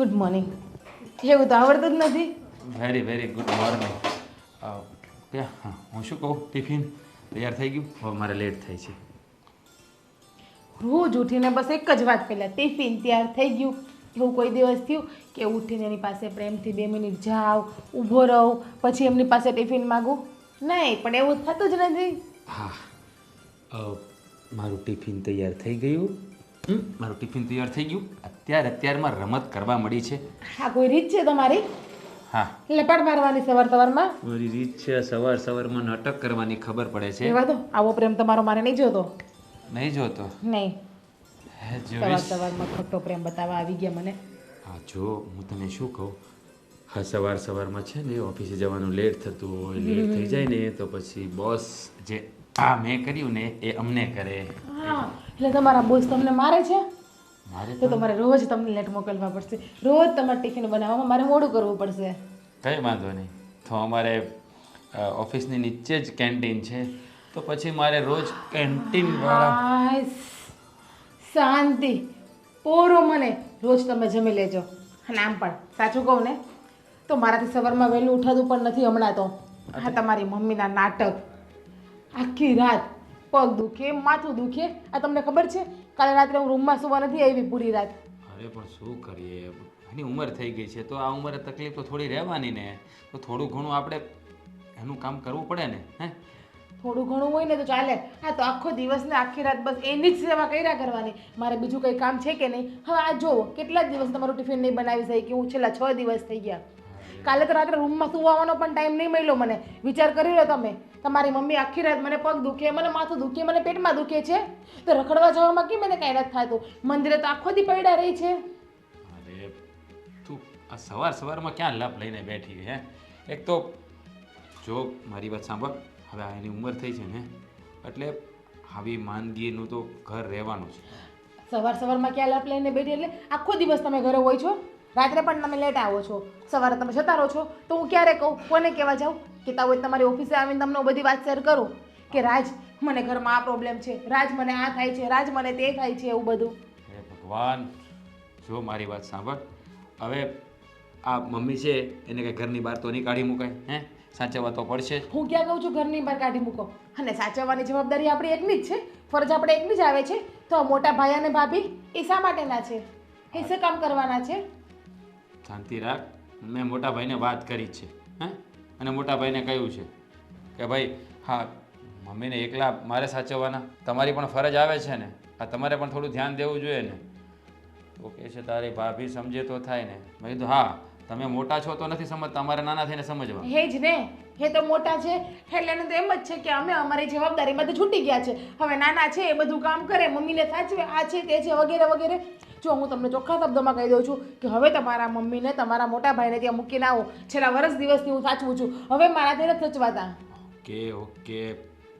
Good morning. એવું તો આવડતું જ નથી. Very very good morning. હા, હું શું કહું, ટિફિન તૈયાર થઈ ગયું? હવે મારે લેટ થાય છે. રોજ ઉઠીને બસ એક જ વાત પહેલાં ટિફિન તૈયાર થઈ ગયું. એવું કોઈ દિવસ થયું કે ઉઠીને એની પાસે પ્રેમથી 2 મિનિટ જાઉં, ઊભો રહું, પછી એમની પાસે ટિફિન માગું? નહીં, પણ એવું થતું જ નથી. હા, મારું ટિફિન તૈયાર થઈ ગયું. મારું ટિફિન તૈયાર થઈ ગયું. અત્યારમાં રમત કરવા મળી છે. હા, કોઈ રીત છે તમારી? હા, લપાટ મારવાની સવારમાં? મારી રીત છે સવારમાં નાટક કરવાની. ખબર પડે છે. એવા તો આવો પ્રેમ તમારો મારે નહીં જોતો. નહીં જોતો? નહીં. જોઈશ. સવારમાં ખોટો પ્રેમ બતાવવા આવી ગયા મને. હા, જો હું તને શું કહું, હા, સવારમાં છે ને ઓફિસે જવાનું લેટ થતું હોય, લેટ થઈ જાય ને તો પછી બોસ જે મેં કર્યું ને એ અમને કરે. હા, એટલે તમારા બોસ તમને મારે છે? મારે તો તમારે રોજ તમને લેટ મોકલવા પડશે. રોજ તમારે ટિફિન બનાવવામાં મારે મોડું કરવું પડશે. કંઈ વાંધો નહીં. તો અમારે ઓફિસની નીચે જ કેન્ટીન છે, તો પછી મારે રોજ કેન્ટીનવાળા. શાંતિ પોરો મને રોજ તમે જમી લેજો. અને આમ પણ સાચું કહું ને તો મારાથી સવારમાં વહેલું ઉઠાતું પણ નથી હમણાં તો. હા, તમારી મમ્મીના નાટક. આખી રાત પગ દુખે, માથું દુખે. આ તમને ખબર છે, કાલે રાત્રે હું રૂમમાં સુવા નથી આવી પૂરી રાત. અરે પણ શું કરીએ, એની ઉંમર થઈ ગઈ છે તો આ ઉંમરે તકલીફ તો થોડી રહેવાની ને. તો થોડું ઘણું આપણે એનું કામ કરવું પડે ને. હે, થોડું ઘણું હોય ને તો ચાલે. હા, તો આખો દિવસ ને આખી રાત બસ એની જ સેવા કર્યા કરવાની. મારે બીજું કંઈ કામ છે કે નહીં? હવે આ જુઓ, કેટલા દિવસ તમારું ટિફિન નહીં બનાવી શકી હું? છેલ્લા 6 દિવસ થઈ ગયા. કાલે તો રાત્રે રૂમમાં સુવાનો પણ ટાઈમ નહીં મળ્યો મને. વિચાર કરી લો તમે. તમારી મમ્મી આખી રાત મને પગ દુખે, મને માથું દુખે, મને પેટમાં દુખે છે, તો રખડવા જવામાં કેમ મને કાંઈ નથી થતું? મંદિરે તો આખો દી પડ્યા રહી છે. અરે તું આ સવારમાં ક્યાં લાભ લઈને બેઠી હે? એક તો જો મારી વાત સાંભળ, હવે આ એની ઉંમર થઈ છે ને એટલે આવી માંદગીનું તો ઘર રહેવાનું છે. સવારમાં ક્યાં લાપ લઈને બેઠી? એટલે આખો દિવસ તમે ઘરે હોય છો, રાત્રે પણ તમે લેટ આવો છો, સવારે તમે જતા રહો છો. તો હું ક્યારે કહું, કોને કહેવા જાઉં? કહેતા હોય તમારી ઓફિસે આવીને તમને હું બધી વાત શેર કરું કે રાજ મને ઘરમાં આ પ્રોબ્લેમ છે, રાજ મને આ થાય છે, રાજ મને તે થાય છે, એવું બધું. હે ભગવાન, જો મારી વાત સાંભળ. હવે આ મમ્મી છે એને કંઈ ઘરની બહાર તો નહીં કાઢી મુકાય. હે, સાચવવા તો પડશે જ. હું ક્યાં કહું છું ઘરની બહાર કાઢી મૂકો? અને સાચવવાની જવાબદારી આપણી એકની જ છે, ફરજ આપણે એકની જ આવે છે. તો મોટા ભાઈ અને ભાભી એ શા માટેના છે? એ શું કામ કરવાના છે? શાંતિ રાખ. મેં મોટા ભાઈને વાત કરી જ છે. હે, અને મોટા ભાઈને કહ્યું છે કે ભાઈ હા, મમ્મીને એકલા મારે સાચવવાના, તમારી પણ ફરજ આવે છે ને, આ તમારે પણ થોડું ધ્યાન દેવું જોઈએ ને. તો કહે છે તારી ભાભી સમજે તો થાય ને. મેં કીધું હા, તમે મોટા છો તો નથી સમજતા, અમારે નાના થઈને સમજવા. હે જ ને, હે તો મોટા છે એટલે એને તો એમ જ છે કે અમે અમારી જવાબદારીમાંથી છૂટી ગયા છે. હવે નાના છે એ બધું કામ કરે, મમ્મીને સાચવે, આ છે તે છે વગેરે વગેરે. જો હું તમને ચોખ્ખા શબ્દોમાં કહી દઉં છું કે હવે તમારા મમ્મીને તમારા મોટા ભાઈને ત્યાં મૂકીને આવો. છેલ્લા વર્ષ દિવસથી હું સાચવું છું, હવે મારાથી નથી સચવાતા. ઓકે,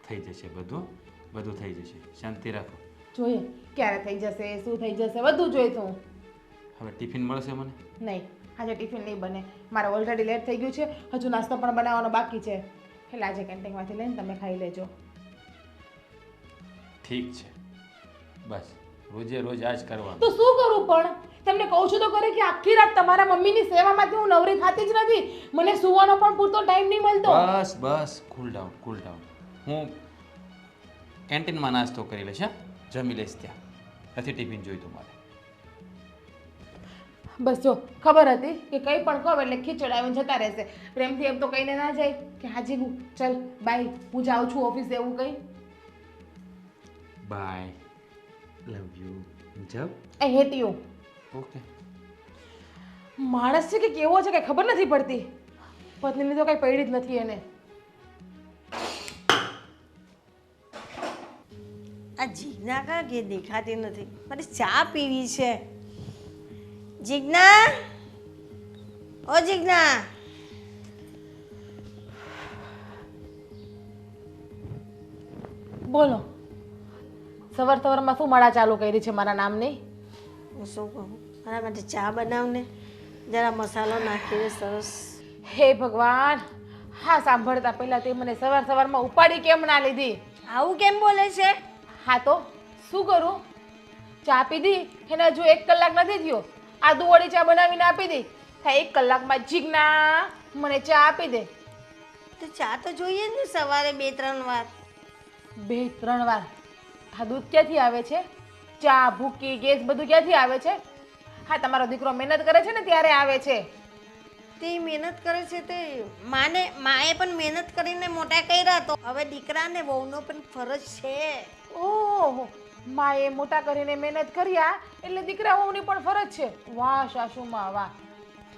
થઈ જશે બધું થઈ જશે. શાંતિ રાખો. જોઈએ ક્યારે થઈ જશે, શું થઈ જશે, બધું જોઈતું. હવે ટિફિન મળશે મને? નહીં, આજે ટિફિન નહીં બને. મારે ઓલરેડી લેટ થઈ ગયું છે, હજુ નાસ્તો પણ બનાવવાનો બાકી છે. એટલે આજે કેન્ટીનમાંથી લઈને તમે ખાઈ લેજો. ઠીક છે, બસ રોજે રોજ આ જ કરવાનું. તો શું કરું પણ? તમને કહું છું તો કરે કે આખી રાત તમારા મમ્મીની સેવામાંથી હું નવરી થતી જ નથી. મને સુવાનો પણ પૂરતો ટાઈમ નહીં મળતો. બસ કૂલ ડાઉન. હું કેન્ટીનમાં નાસ્તો કરી લઈશ. જમી લઈશ ત્યાં. નથી ટિફિન જોઈતું મારે. બસ જો ખબર હતી કે કંઈ પણ કહો એટલે ખીચડાવીને જતા રહેશે. પ્રેમથી એમ તો કહીને ના જાય કે હાજી હું ચલ બાય, હું જાઉં છું ઓફિસે, એવું કંઈ? બાય, લવ યુ, જબ. I hate you. ઓકે. માણસ છે કે કેવો છે કે ખબર નથી પડતી. પત્નીની તો કંઈ પડી જ નથી એને. આ જીજ્ઞા કાં કે દેખાતી નથી? મારે ચા પીવી છે. જીજ્ઞા, ઓ જીજ્ઞા. બોલો, સવારમાં શું માળા ચાલુ કરી છે મારા નામની? હું શું કહું, મારા માટે ચા બનાવને, જરા મસાલો નાખીને સરસ. હે ભગવાન, હા સાંભળતા પહેલાં તે મને સવારમાં ઉપાડી કેમ ના લીધી? આવું કેમ બોલે છે? હા તો શું કરું? ચા પીધી એને હજુ 1 કલાક નથી થયો, આદુવાળી ચા બનાવીને આપી દે. હા 1 કલાકમાં જીજ્ઞા મને ચા આપી દે. તો ચા તો જોઈએ જ ને સવારે 2-3 વાર. 2-3 વાર. આ દૂધ ક્યાંથી આવે છે? ચા ભૂકી ગેસ બધું ક્યાંથી આવે છે? હા તમારો દીકરો મહેનત કરે છે ને ત્યારે આવે છે. તે મહેનત કરે છે તે માએ પણ મહેનત કરીને મોટા કર્યા, તો હવે દીકરાને વહુનો પણ ફરજ છે. ઓહો, માએ મોટા કરીને મહેનત કર્યા એટલે દીકરા વહુની પણ ફરજ છે. વાહ સાસુમાં વાહ.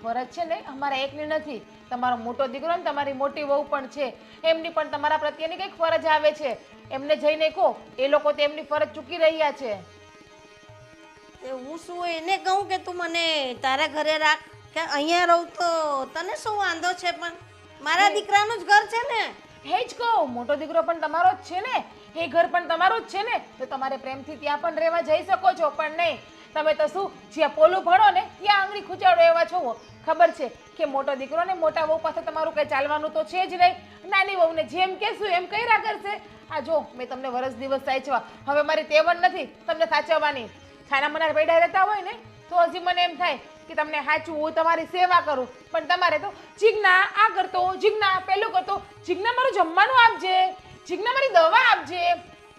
ફરજ છે ને અમારા એકની નથી, તમારો મોટો દીકરો ને તમારી મોટી વહુ પણ છે, એમની પણ તમારા પ્રત્યેની કંઈક ફરજ આવે છે. એમને જઈને કહો, એ લોકો તો એમની ફરજ ચૂકી રહ્યા છે. તે હું શું એને કહું કે તું મને તારા ઘરે રાખ, કે અહીંયા રહું તો તને શું વાંધો છે? પણ મારા દીકરાનું જ ઘર છે ને. હે જ કહું, મોટો દીકરો પણ તમારો જ છે ને, એ ઘર પણ તમારું જ છે ને, તો તમારે પ્રેમથી ત્યાં પણ રહેવા જઈ શકો છો. પણ નહીં, તમે તો શું જ્યાં પોલું ભણો ને ત્યાં આંગળી ખૂંચાડો એવા છો. ખબર છે કે મોટો દીકરો ને મોટા વહુ પાસે તમારું કંઈ ચાલવાનું તો છે જ નહીં. નાની વહુને જેમ કહેશું એમ કર્યા કરશે. આ જો મેં તમને વરસ દિવસ સાચવા, હવે મારી તેવડ નથી તમને સાચવવાની. છાના મના પૈડા રહેતા હોય ને તો હજી મને એમ થાય કે તમને સાચું હું તમારી સેવા કરું, પણ તમારે તો જીજ્ઞા આ કરતો, જીજ્ઞા પેલું કરતો, જીજ્ઞા મારું જમવાનું આપજે, જીજ્ઞા મારી દવા આપજે.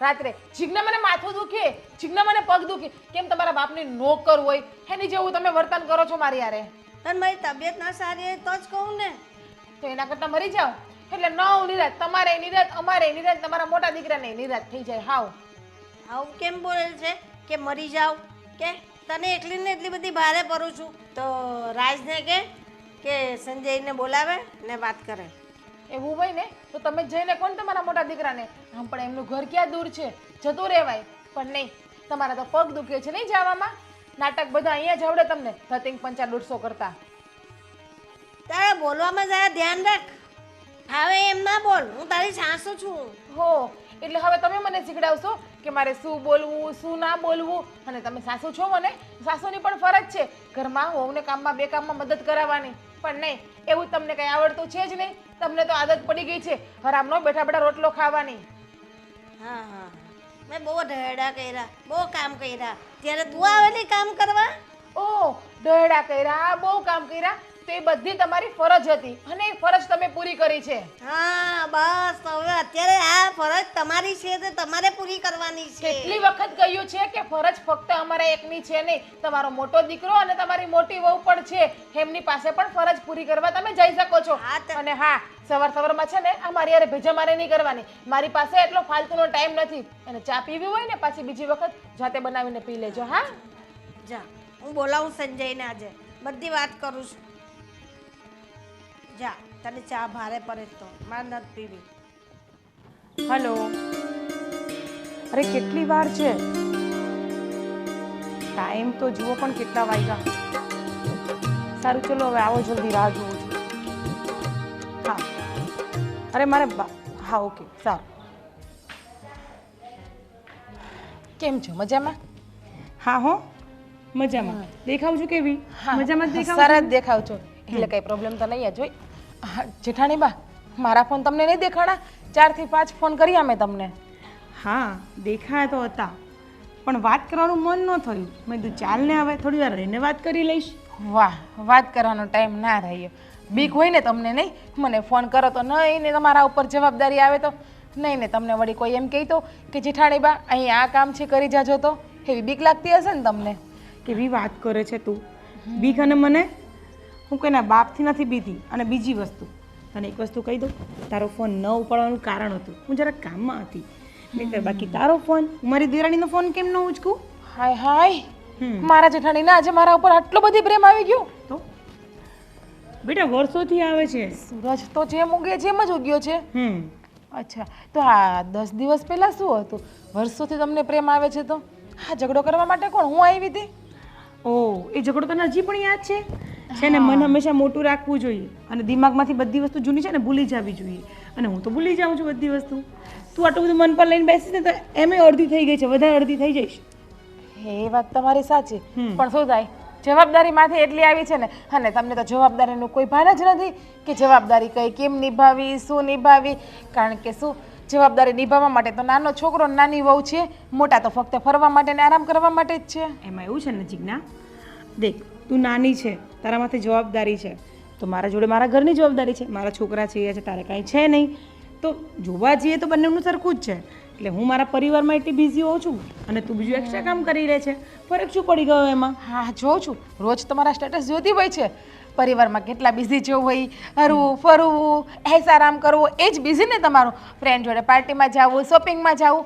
રાત્રે જીજ્ઞા મને માથું દુખે, જીજ્ઞા મને પગ દુખે. કેમ તમારા બાપની નોકર હોય એની જેવું તમે વર્તન કરો છો મારી યારે? અને મારી તબિયત ના સારી હોય તો જ કહું ને. તો એના કરતાં મરી જાઓ. એટલે નવ નિરાત, તમારે નિરાત, અમારે નિરાત, તમારા મોટા દીકરાને નિરાત થઈ જાય. હાવ આવું કેમ બોલે છે કે મરી જાવ? કે તને એકલીને એટલી બધી ભારે પડું છું તો રાજને કે સંજયને બોલાવે ને વાત કરે. એવું હોય ને તો તમે જ જઈને કોણ તમારા મોટા દીકરાને? આમ પણ એમનું ઘર ક્યાં દૂર છે, જતું રહેવાય. પણ નહીં, તમારા તો પગ દુખે છે નહીં જવામાં. નાટક બધા અહીંયા જ આવડે તમને, ધતિંગ 500-150 કરતા. તારે બોલવામાં જરા ધ્યાન રાખ. હવે એમ ના બોલ, હું તારી સાસુ છું. હો, એટલે હવે તમે મને શીખડાવશો કે મારે શું બોલવું શું ના બોલવું. અને તમે સાસુ છો, મને સાસુની પણ ફરજ છે ઘરમાં વહુને કામમાં બે કામમાં મદદ કરાવવાની. પણ નહીં, એવું તમને કંઈ આવડતું છે જ નહીં. તમને તો આદત પડી ગઈ છે હરામનો બેઠા બેઠા રોટલો ખાવાની. હા હા, મેં બહુ ઢહેડા કર્યા, બહુ કામ કર્યા, ત્યારે તું આવેલી કામ કરવા. ઓહ, દહેડા કર્યા, બહુ કામ કર્યા, તો એ બધી તમારી ફરજ હતી અને એ ફરજ તમે પૂરી કરી છે. હા બસ, હવે અત્યારે આ ફરજ તમારી છે તે તમારે પૂરી કરવાની છે. કેટલી વખત કહ્યું છે કે ફરજ ફક્ત અમારા એકની છે નહીં, તમારો મોટો દીકરો અને તમારી મોટી વહુ પણ છે, એમની પાસે પણ ફરજ પૂરી કરવા તમે જઈ શકો છો. અને હા, સવારમાં છે ને આ મારી યારે ભેજા મારે નહીં કરવાની. મારી પાસે એટલો ફાલતુનો ટાઈમ નથી. અને ચા પીવી હોય ને પાછી બીજી વખત જાતે બનાવીને પી લેજો. હા જા, હું બોલાવું સંજયને, આજે બધી વાત કરું છું. જા, તને ચા ભારે પડે તો મારે નથી પીવી. હલો, અરે કેટલી વાર છે? ટાઈમ તો જુઓ પણ કેટલા વાગ્યા. સારું ચલો હવે આવો, જલ્દી રાહ જોઉં છું. હા, અરે મારે હા ઓકે સારું. કેમ છો? મજામાં? હા હો, મજામાં. દેખાવ છું કેવી? હા, મજામાં જ દેખાવ સરસ દેખાવ છો. એટલે કઈ પ્રોબ્લેમ તો નહીં જ હોય. જેઠાણી બા, મારા ફોન તમને નહીં દેખાણા? 4 થી 5 ફોન કર્યા મેં તમને. હા, દેખાયા તો હતા, પણ વાત કરવાનું મન ન થયું. મેં કીધું ચાલ ને હવે થોડી વાર રહીને વાત કરી લઈશ. વાહ, વાત કરવાનો ટાઈમ ના રહ્યો. બીક હોય ને તમને? નહીં, મને ફોન કરો તો નહીં ને તમારા ઉપર જવાબદારી આવે તો નહીં ને તમને વળી કોઈ એમ કહેતો કે જેઠાણી બા અહીં આ કામ છે કરી જાજો, તો એવી બીક લાગતી હશે ને તમને? કેવી વાત કરે છે તું? બીક? અને મને હું કોઈના બાપથી નથી બીતી. અને બીજી વસ્તુ, તને એક વસ્તુ કહી દઉં, તારો ફોન ન ઉપાડવાનું કારણ હતું હું જરાક કામમાં હતી. બાકી તારો ફોન, મારી દેરાણીનો ફોન કેમ ન ઉચકું? હાય હાય, મારા જેઠાણીને આજે મારા ઉપર આટલો બધી પ્રેમ આવી ગયો? તો બેટા વર્ષોથી આવે છે. સૂરજ તો જેમ ઉગે જેમ જ ઉગ્યો છે. અચ્છા, તો આ 10 દિવસ પહેલા શું હતું? વર્ષોથી તમને પ્રેમ આવે છે તો હા ઝઘડો કરવા માટે કોણ હું આવી હતી? ઓહ, એ ઝઘડો તને હજી પણ યાદ છે? છે ને, મન હંમેશા મોટું રાખવું જોઈએ અને દિમાગમાંથી બધી વસ્તુ જૂની છે ને ભૂલી જવી જોઈએ. અને હું તો ભૂલી જાઉં છું બધી વસ્તુ. તું આટલું બધું મન પર લઈને બેસીસ ને તો એમે અડધી થઈ ગઈ છે, વધારે અડધી થઈ જઈશ. એ વાત તમારી સાચી, પણ શું થાય, જવાબદારી માથે એટલી આવી છે ને, અને તમને તો જવાબદારીનું કોઈ ભાન જ નથી કે જવાબદારી કઈ કેમ નિભાવી, શું નિભાવી. કારણ કે શું, જવાબદારી નિભાવવા માટે તો નાનો છોકરો નાની વહુ છે, મોટા તો ફક્ત ફરવા માટે ને આરામ કરવા માટે જ છે. એમાં એવું છે ને જીજ્ઞા, દેખ તું નાની છે, તારા માથે જવાબદારી છે, તો મારા જોડે મારા ઘરની જવાબદારી છે, મારા છોકરા છે એ છે, તારે કાંઈ છે નહીં. તો જોવા જઈએ તો બંનેનું સરખું જ છે. એટલે હું મારા પરિવારમાં એટલી બિઝી હોઉં છું અને તું બીજું એક્સ્ટ્રા કામ કરી રહે છે. ફરક શું પડી ગયો એમાં? હા જોઉં છું, રોજ તમારા સ્ટેટસ જોતી હોય છે, પરિવારમાં કેટલા બિઝી જેવું હોય, હરવું ફરવું, આરામ કરવો, એ જ બિઝી ને તમારું. ફ્રેન્ડ જોડે પાર્ટીમાં જવું, શોપિંગમાં જવું.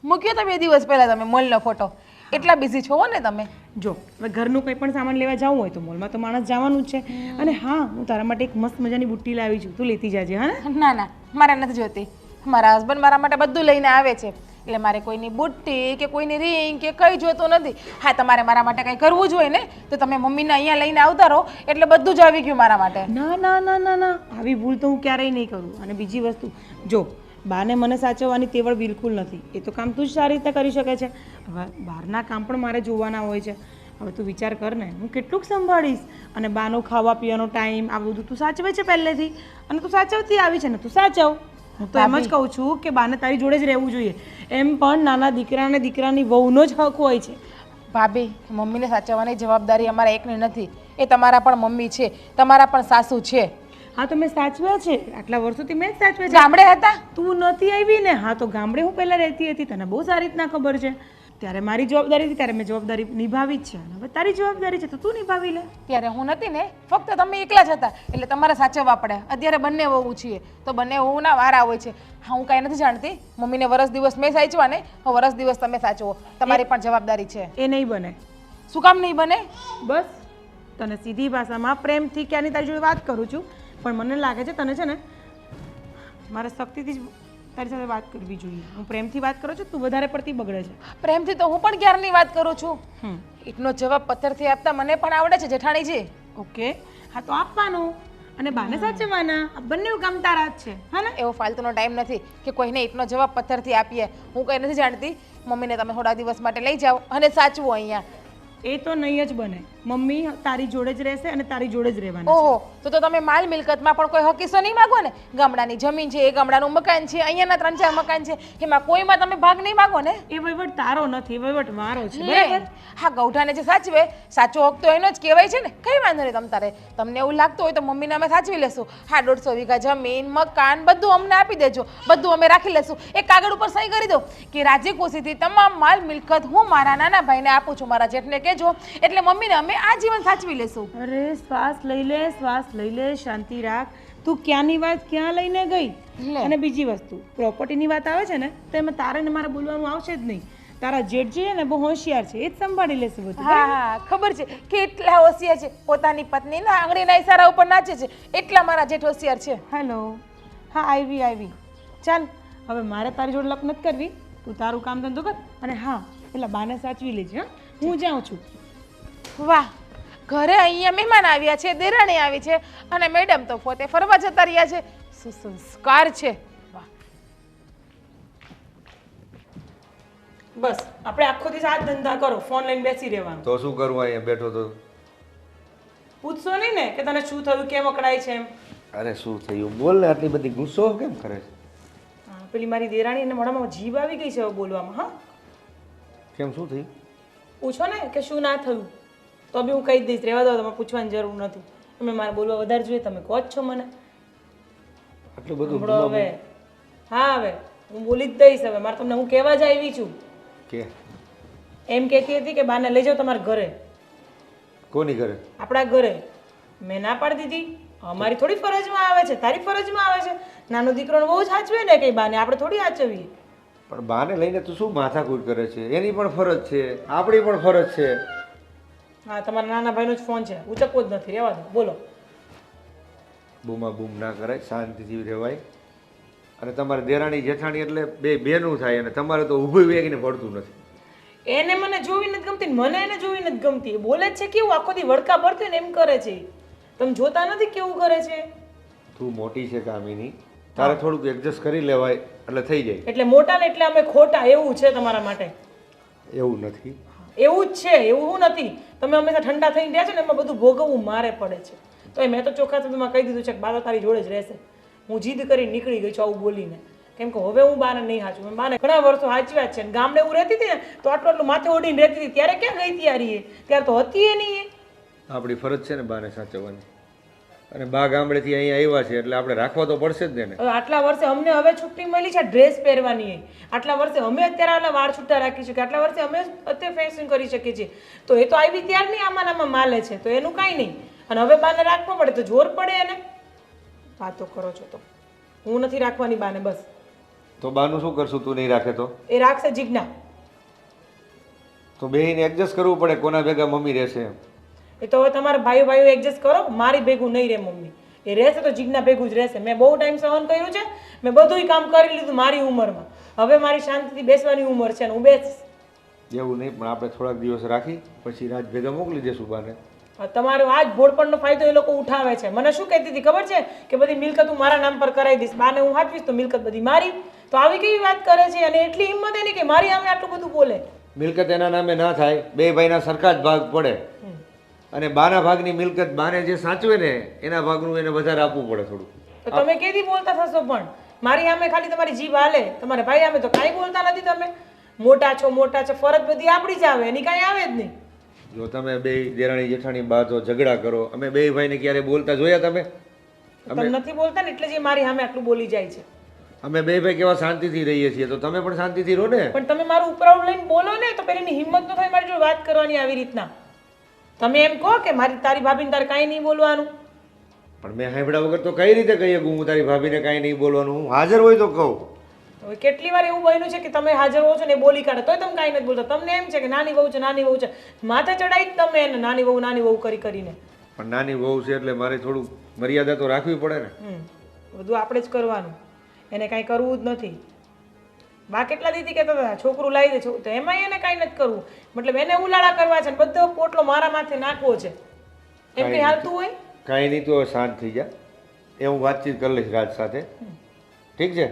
મૂક્યો તો 2 દિવસ પહેલાં તમે મોલનો ફોટો. એટલા બિઝી છો ને તમે. જો હવે ઘરનું કંઈ પણ સામાન લેવા જવું હોય તો મોલમાં તો માણસ જવાનું જ છે. અને હા, હું તારા માટે એક મસ્ત મજાની બુટ્ટી લાવી છું, તું લેતી જાજે. હા ને? ના ના, મારે નથી જોતી. મારા હસબન્ડ મારા માટે બધું લઈને આવે છે, એટલે મારે કોઈની બુટ્ટી કે કોઈની રિંગ કે કંઈ જોતું નથી. હા, તમારે મારા માટે કંઈ કરવું જ હોય ને તો તમે મમ્મીને અહીંયા લઈને આવતા રહો, એટલે બધું જ આવી ગયું મારા માટે. ના ના ના ના ના, આવી ભૂલ તો હું ક્યારેય નહીં કરું. અને બીજી વસ્તુ, જો બાને મને સાચવવાની તેવડ બિલકુલ નથી. એ તો કામ તું જ સારી રીતે કરી શકે છે. હવે બહારના કામ પણ મારે જોવાના હોય છે. હવે તું વિચાર કર ને, હું કેટલુંક સંભાળીશ. અને બાનો ખાવા પીવાનો ટાઈમ આ બધું તું સાચવે છે પહેલેથી, અને તું સાચવતી આવી છે ને, તું સાચવ. હું તો એમ જ કહું છું કે બાને તારી જોડે જ રહેવું જોઈએ. એમ પણ નાના દીકરા અને દીકરાની વહુનો જ હક હોય છે. ભાભી, મમ્મીને સાચવવાની જવાબદારી અમારા એકની નથી. એ તમારા પણ મમ્મી છે, તમારા પણ સાસુ છે. હા તો મેં સાચવ્યા છે, આટલા વર્ષોથી મેં જ સાચવ્યા છે. ગામડે હતા? તું નથી આવી ને? હા તો ગામડે હું પહેલાં રહેતી હતી, તને બહુ સારી રીતના ખબર છે. ત્યારે મારી જવાબદારી હતી, ત્યારે મેં જવાબદારી નિભાવી જ છે. અને હવે તારી જવાબદારી છે તો તું નિભાવી લે. ત્યારે હું નથી ને, ફક્ત તમે એકલા જ હતા, એટલે તમારે સાચવવા પડે. અત્યારે બંને વહુ છીએ તો બંને વહુના વારા હોય છે. હા, હું કાંઈ નથી જાણતી. મમ્મીને વરસ દિવસ મેં સાચવા ને, વરસ દિવસ તમે સાચવો. તમારી પણ જવાબદારી છે. એ નહીં બને. શું કામ નહીં બને? બસ તને સીધી ભાષામાં પ્રેમથી ક્યાંની તારી જોડે વાત કરું છું, પણ મને લાગે છે તને છે ને મારે શક્તિથી જ તારી સાથે વાત કરવી જોઈએ. હું પ્રેમથી વાત કરું છું, તું વધારે પડતી બગડે છે. પ્રેમથી તો હું પણ ક્યારની વાત કરું છું. એટલો જવાબ પથ્થરથી આપતા મને પણ આવડે છે જેઠાણીજી. ઓકે, હા તો આપવાનું અને બાને સાચવવાના. આ બંને કામ તારા જ છે. હા ને? એવો ફાલતુનો ટાઈમ નથી કે કોઈને એટલો જવાબ પથ્થરથી આપીએ. હું કંઈ નથી જાણતી. મમ્મીને તમે થોડા દિવસ માટે લઈ જાઓ અને સાચવો અહીંયા. એ તો નહીં જ બને. મમ્મી તારી જોડે જ રહેશે અને તારી જોડે જ રહેવાના. ઓહો, તો તમે માલ મિલકતમાં પણ કોઈ હકીસો નહીં માગો ને? ગામડાની જમીન છે, એ ગામડાનું મકાન છે, અહીંયાના 3-4 મકાન છે, એમાં કોઈમાં તમે ભાગ નહીં માગો ને? એ વહીવટ તારો નથી, વહીવટ મારો છે. બરાબર? હા, ગૌઠાને જે સાચવે, સાચો હક તો એનો જ કહેવાય છે ને. કઈ વાંધો નહીં તમ તારે. તમને એવું લાગતું હોય તો મમ્મીને અમે સાચવી લેશું. હા, 150 વીઘા જમીન, મકાન બધું અમને આપી દેજો, બધું અમે રાખી લેશું. એક કાગળ ઉપર સહી કરી દો કે રાજી ખુશીથી તમામ માલ મિલકત હું મારા નાના ભાઈને આપું છું, મારા જેઠને કહેજો, એટલે મમ્મીને અમે આજીવન સાચવી લેશું. અરે શ્વાસ લઈ લે, શ્વાસ લઈ લે, શાંતિ રાખ. તું ક્યાંની વાત ક્યાં લઈને ગઈ? અને બીજી વસ્તુ, પ્રોપર્ટીની વાત આવે છે ને તો એમાં તારે ને મારે બોલવાનું આવશે જ નહીં. તારા જેઠ છે ને બહુ હોશિયાર છે, એ જ સંભાળી લેશે બધું. હા, ખબર છે કેટલા હોશિયાર છે. પોતાની પત્નીના આંગળીના ઈશારા ઉપર નાચે છે, એટલા મારા જેઠ હોશિયાર છે. હેલો, હા આવી. ચાલ હવે મારે તારી જોડે લપ નથી કરવી. તું તારું કામ ધંધો કર. અને હા, પેલા બાને સાચવી લેજે. હા, હું જાઉં છું. વાહ, ઘરે અહીંયા મહેમાન આવ્યા છે, દેરાણી આવી છે અને મેડમ તો પોતે ફરવા જતા રહ્યા છે. શું સંસ્કાર છે! વાહ. બસ આપણે આખો દિવસ આ ધંધા કરો, ફોન લઈને બેસી રહેવાનું. તો શું કરું અહીંયા બેઠો તો? પૂછશો નહીં ને કે તને શું થયું, કેમ અકળાય છે એમ? અરે શું થયું બોલ ને, આટલી બધી ગુસ્સો કેમ કરે છે? હા, પેલી મારી દેરાણી એને મોઢામાં જીભ આવી ગઈ છે હવે બોલવામાં. હા, કેમ શું થયું? પૂછો ને કે શું ના થયું, તો બી હું કહી દઈશ. રહેવા દો, તમારે પૂછવાની જરૂર નથી. તમે મારે બોલવા વધારે જોઈએ, તમે કહો જ છો મને. આટલું બધું સાંભળો હવે. હા, હવે હું બોલી જ દઈશ. હવે મારે તમને હું કહેવા જ આવી છું કે એમ કહેતી હતી કે બાને લઈ જાઓ તમારા ઘરે. કોની ઘરે? આપણા ઘરે. મેં ના પાડી દીધી. અમારી થોડી ફરજમાં આવે છે, તારી ફરજમાં આવે છે. નાનો દીકરોને બહુ જ સાચવે ને કઈ બાને, આપણે થોડી સાચવીએ. પણ બાને લઈને તું શું માથાકૂટ કરે છે? એની પણ ફરજ છે, આપણી પણ ફરજ છે. હા, તમારા નાના ભાઈનો જ ફોન છે, ઉચકવો જ નથી. રહેવા દો. બોલો. બૂમા બૂમ ના કરાય, શાંતિથી રહેવાય. અને તમારે દેરાણી જેઠાણી એટલે બે બેનું થાય, અને તમારે તો ઊભું વેગીને પડતું નથી. એને મને જોવી નથી ગમતી, મને એને જોવી નથી ગમતી. બોલે છે કેવું આખો દી વડકા ભરતી ને એમ કરે છે. તમે જોતા નથી કેવું કરે છે? તું મોટી છે કામિની, તારે થોડુંક એડજસ્ટ કરી લેવાય એટલે થઈ જાય. એટલે મોટા ને એટલે અમે ખોટા, એવું છે તમારા માટે? એવું નથી. એવું જ છે, એવું નથી. તમે હંમેશા ઠંડા થઈને રહ્યા છો ને, એમાં બધું ભોગવવું મારે પડે છે. તો મેં તો ચોખ્ખા શબ્દમાં કહી દીધું છે કે બા તારી જોડે જ રહેશે. હું જીદ કરી નીકળી ગઈ છું આવું બોલીને, કેમ કે હવે હું બાને નહીં સાચું. મેં બાને ઘણા વર્ષો સાચવ્યા જ છે. ગામડે હું રહેતી હતી ને તો આટલું માથે ઓઢીને રહેતી હતી, ત્યારે ક્યાં ગઈ ત્યારે ત્યારે તો હતી એ નહીં. આપણી ફરજ છે ને બાને સાચવવાની. અને બા ગામડેથી અહીંયા આવ્યા છે એટલે આપણે રાખવા તો પડશે જ ને. હવે આટલા વર્ષે અમને હવે છુટ્ટી મળી છે ડ્રેસ પહેરવાની. આટલા વર્ષે અમે અત્યારે આના વાળ છૂટા રાખી શકીએ, આટલા વર્ષે અમે અત્યારે ફેશન કરી શકીએ છીએ. તો એ તો આવી ત્યારની આમાં માલે છે, તો એનું કાંઈ નહીં. અને હવે બાને રાખવા પડે તો જોર પડે એને. વાતો કરો છો તો હું નથી રાખવાની બાને. બસ તો બાનું શું કરશું? તું નહીં રાખે તો? એ રાખશે જીજ્ઞા. તો બેહીને એડજસ્ટ કરવું પડે કોના ભેગા મમ્મી રહેશે એમ. એ તો હવે તમારા ભાઈઓ એડજસ્ટ કરો. મારી ભેગું નહીં રહે મમ્મી. એ રહેશે તો જીજ્ઞા ભેગું જ રહેશે. મેં બહુ ટાઈમ સહન કર્યું છે, મેં બધુંય કામ કરી લીધું મારી ઉંમરમાં. હવે મારી શાંતિથી બેસવાની ઉંમર છે ને હું બેસીશ. એવું નહીં, પણ આપણે થોડાક દિવસ રાખી પછી રાત ભેગા મોકલી દઈશું બાને. તમારો આ જ ભોળપણનો ફાયદો એ લોકો ઉઠાવે છે. મને શું કહેતી હતી ખબર છે કે બધી મિલકત હું મારા નામ પર કરાવી દઈશ, બાને હું હાચવીશ તો મિલકત બધી મારી. તો આવી કેવી વાત કરે છે? અને એટલી હિંમત એની કે મારી સામે આટલું બધું બોલે. મિલકત એના નામે ના થાય, બે ભાઈના સરખા જ ભાગ પડે. અને બાના ભાગની મિલકત બાને જે સાચવે ને એના ભાગનું એને વધારે આપવું પડે થોડું. તો તમે કેદી બોલતા થશો? પણ મારી સામે ખાલી તમારી જીભ હાલે, તમારા ભાઈ સામે તો કાંઈ બોલતા નથી તમે. મોટા છો, ફરજ બધી આપણી જ આવે, એની કાંઈ આવે જ નહીં. જો તમે બે દેરાણી જેઠાણી બા તો ઝઘડા કરો, અમે બે ભાઈને ક્યારે બોલતા જોયા તમે? તમે નથી બોલતા ને એટલે જ એ મારી સામે આટલું બોલી જાય છે. અમે બે ભાઈ કેવા શાંતિથી રહીએ છીએ, તો તમે પણ શાંતિથી રહો ને. પણ તમે મારું ઉપરાઉડ લઈને બોલો ને તો પેલીની હિંમત ન થાય મારી જોડે વાત કરવાની આવી રીતના. તમે એમ કહો કે મારી તારી ભાભીને તારે કાંઈ નહીં બોલવાનું. પણ મેં સાંભળ્યા વગર તો કઈ રીતે કહીએ કે હું તારી ભાભીને કાંઈ નહીં બોલવાનું? હું હાજર હોય તો કહું. હવે કેટલી વાર એવું બન્યું છે કે તમે હાજર હો છો ને એ બોલી કાઢે તોય તમે કાંઈ નથી બોલતા. તમને એમ છે કે નાની વહુ છે, માથે ચડાવી જ તમે એને નાની વહુ કરીને. પણ નાની વહુ છે એટલે મારે થોડું મર્યાદા તો રાખવી પડે ને. બધું આપણે જ કરવાનું, એને કાંઈ કરવું જ નથી. બા કેટલા દીધી કહેતા હતા છોકરું લાવી દે, તો એમાં એને કાંઈ નથી કરવું. મતલબ એને ઉલાળા કરવા છે ને બધો પોટલો મારા માથે નાખવો છે, એમ કંઈ હાલતું હોય? કાંઈ નહીં, તો શાંત થઈ જા. એ હું વાતચીત કરી લઈશ રાજ સાથે, ઠીક છે?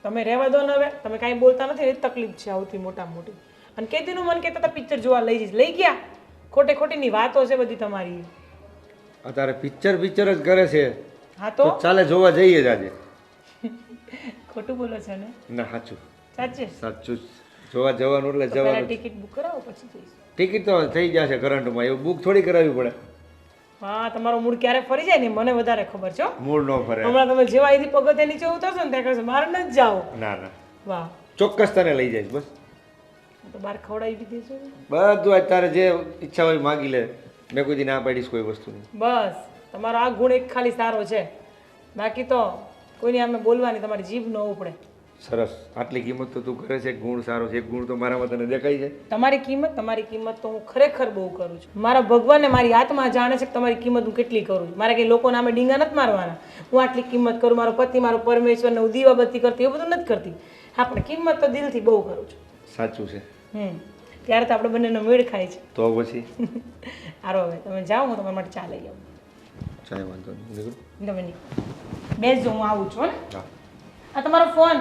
તમે રહેવા દો ને. હવે તમે કાંઈ બોલતા નથી, એ તકલીફ છે સૌથી મોટી. અને કેદીનું મન કહેતા હતા પિક્ચર જોવા લઈ જઈશ, લઈ ગયા. ખોટીની વાતો છે બધી તમારી. અત્યારે પિક્ચર જ કરે છે. હા તો ચાલે જોવા જઈએ જ આજે. ખોટું બોલો છો ને? ના સાચું સાચું જ. જોવા જવાનું એટલે જવાનું. ટિકિટ બુક કરાવો પછી જઈશ. ટિકિટ તો થઈ જશે કરંટમાં, એવું બુક થોડી કરાવવી પડે. હા, તમારો મૂડ ક્યારે ફરી જાય ને મને વધારે ખબર છે. મૂડ ન ફરે. હમણાં તમે જેવા અહીંથી પગથિયે નીચે ઉતરશો ને ત્યાં કહેશો મારે નથી જાઓ. ના વાહ, ચોક્કસ તને લઈ જઈશ. બસ તો બહાર ખવડાવી દીધી છે. બધું અત્યારે જે ઈચ્છા હોય માગી લે. મેં કોઈ દી ના પાડીશ કોઈ વસ્તુની. બસ તમારો આ ગુણ એક ખાલી સારો છે, બાકી તો કોઈની સામે બોલવાની તમારી જીભ ન ઉપડે. સરસ, આટલી કિંમત તો તું કરે છે. ગુણ સારો છે, એક ગુણ તો મારામાં તને દેખાય છે. તમારી કિંમત તો હું ખરેખર બહુ કરું છું. મારા ભગવાનને મારી આત્મા જાણે છે કે તમારી કિંમત હું કેટલી કરું છું. મારે કંઈ લોકો નામે ડીંગા નથી મારવાના. હું આટલી કિંમત કરું, મારો પતિ, મારો પરમેશ્વરને હું દીવાબત્તી કરતી એવું બધું નથી કરતી. હા, પણ કિંમત તો દિલથી બહુ કરું છું. સાચું છે. ત્યારે તો આપણે બંનેનો મેળ ખાય છે. તો પછી સારો, હવે તમે જાઓ, હું તમારા માટે ચા લઈ આવું. ચાય વાંધો નહીં, તમે નહીં બેસજો, હું આવું છું. હા, આ તમારો ફોન,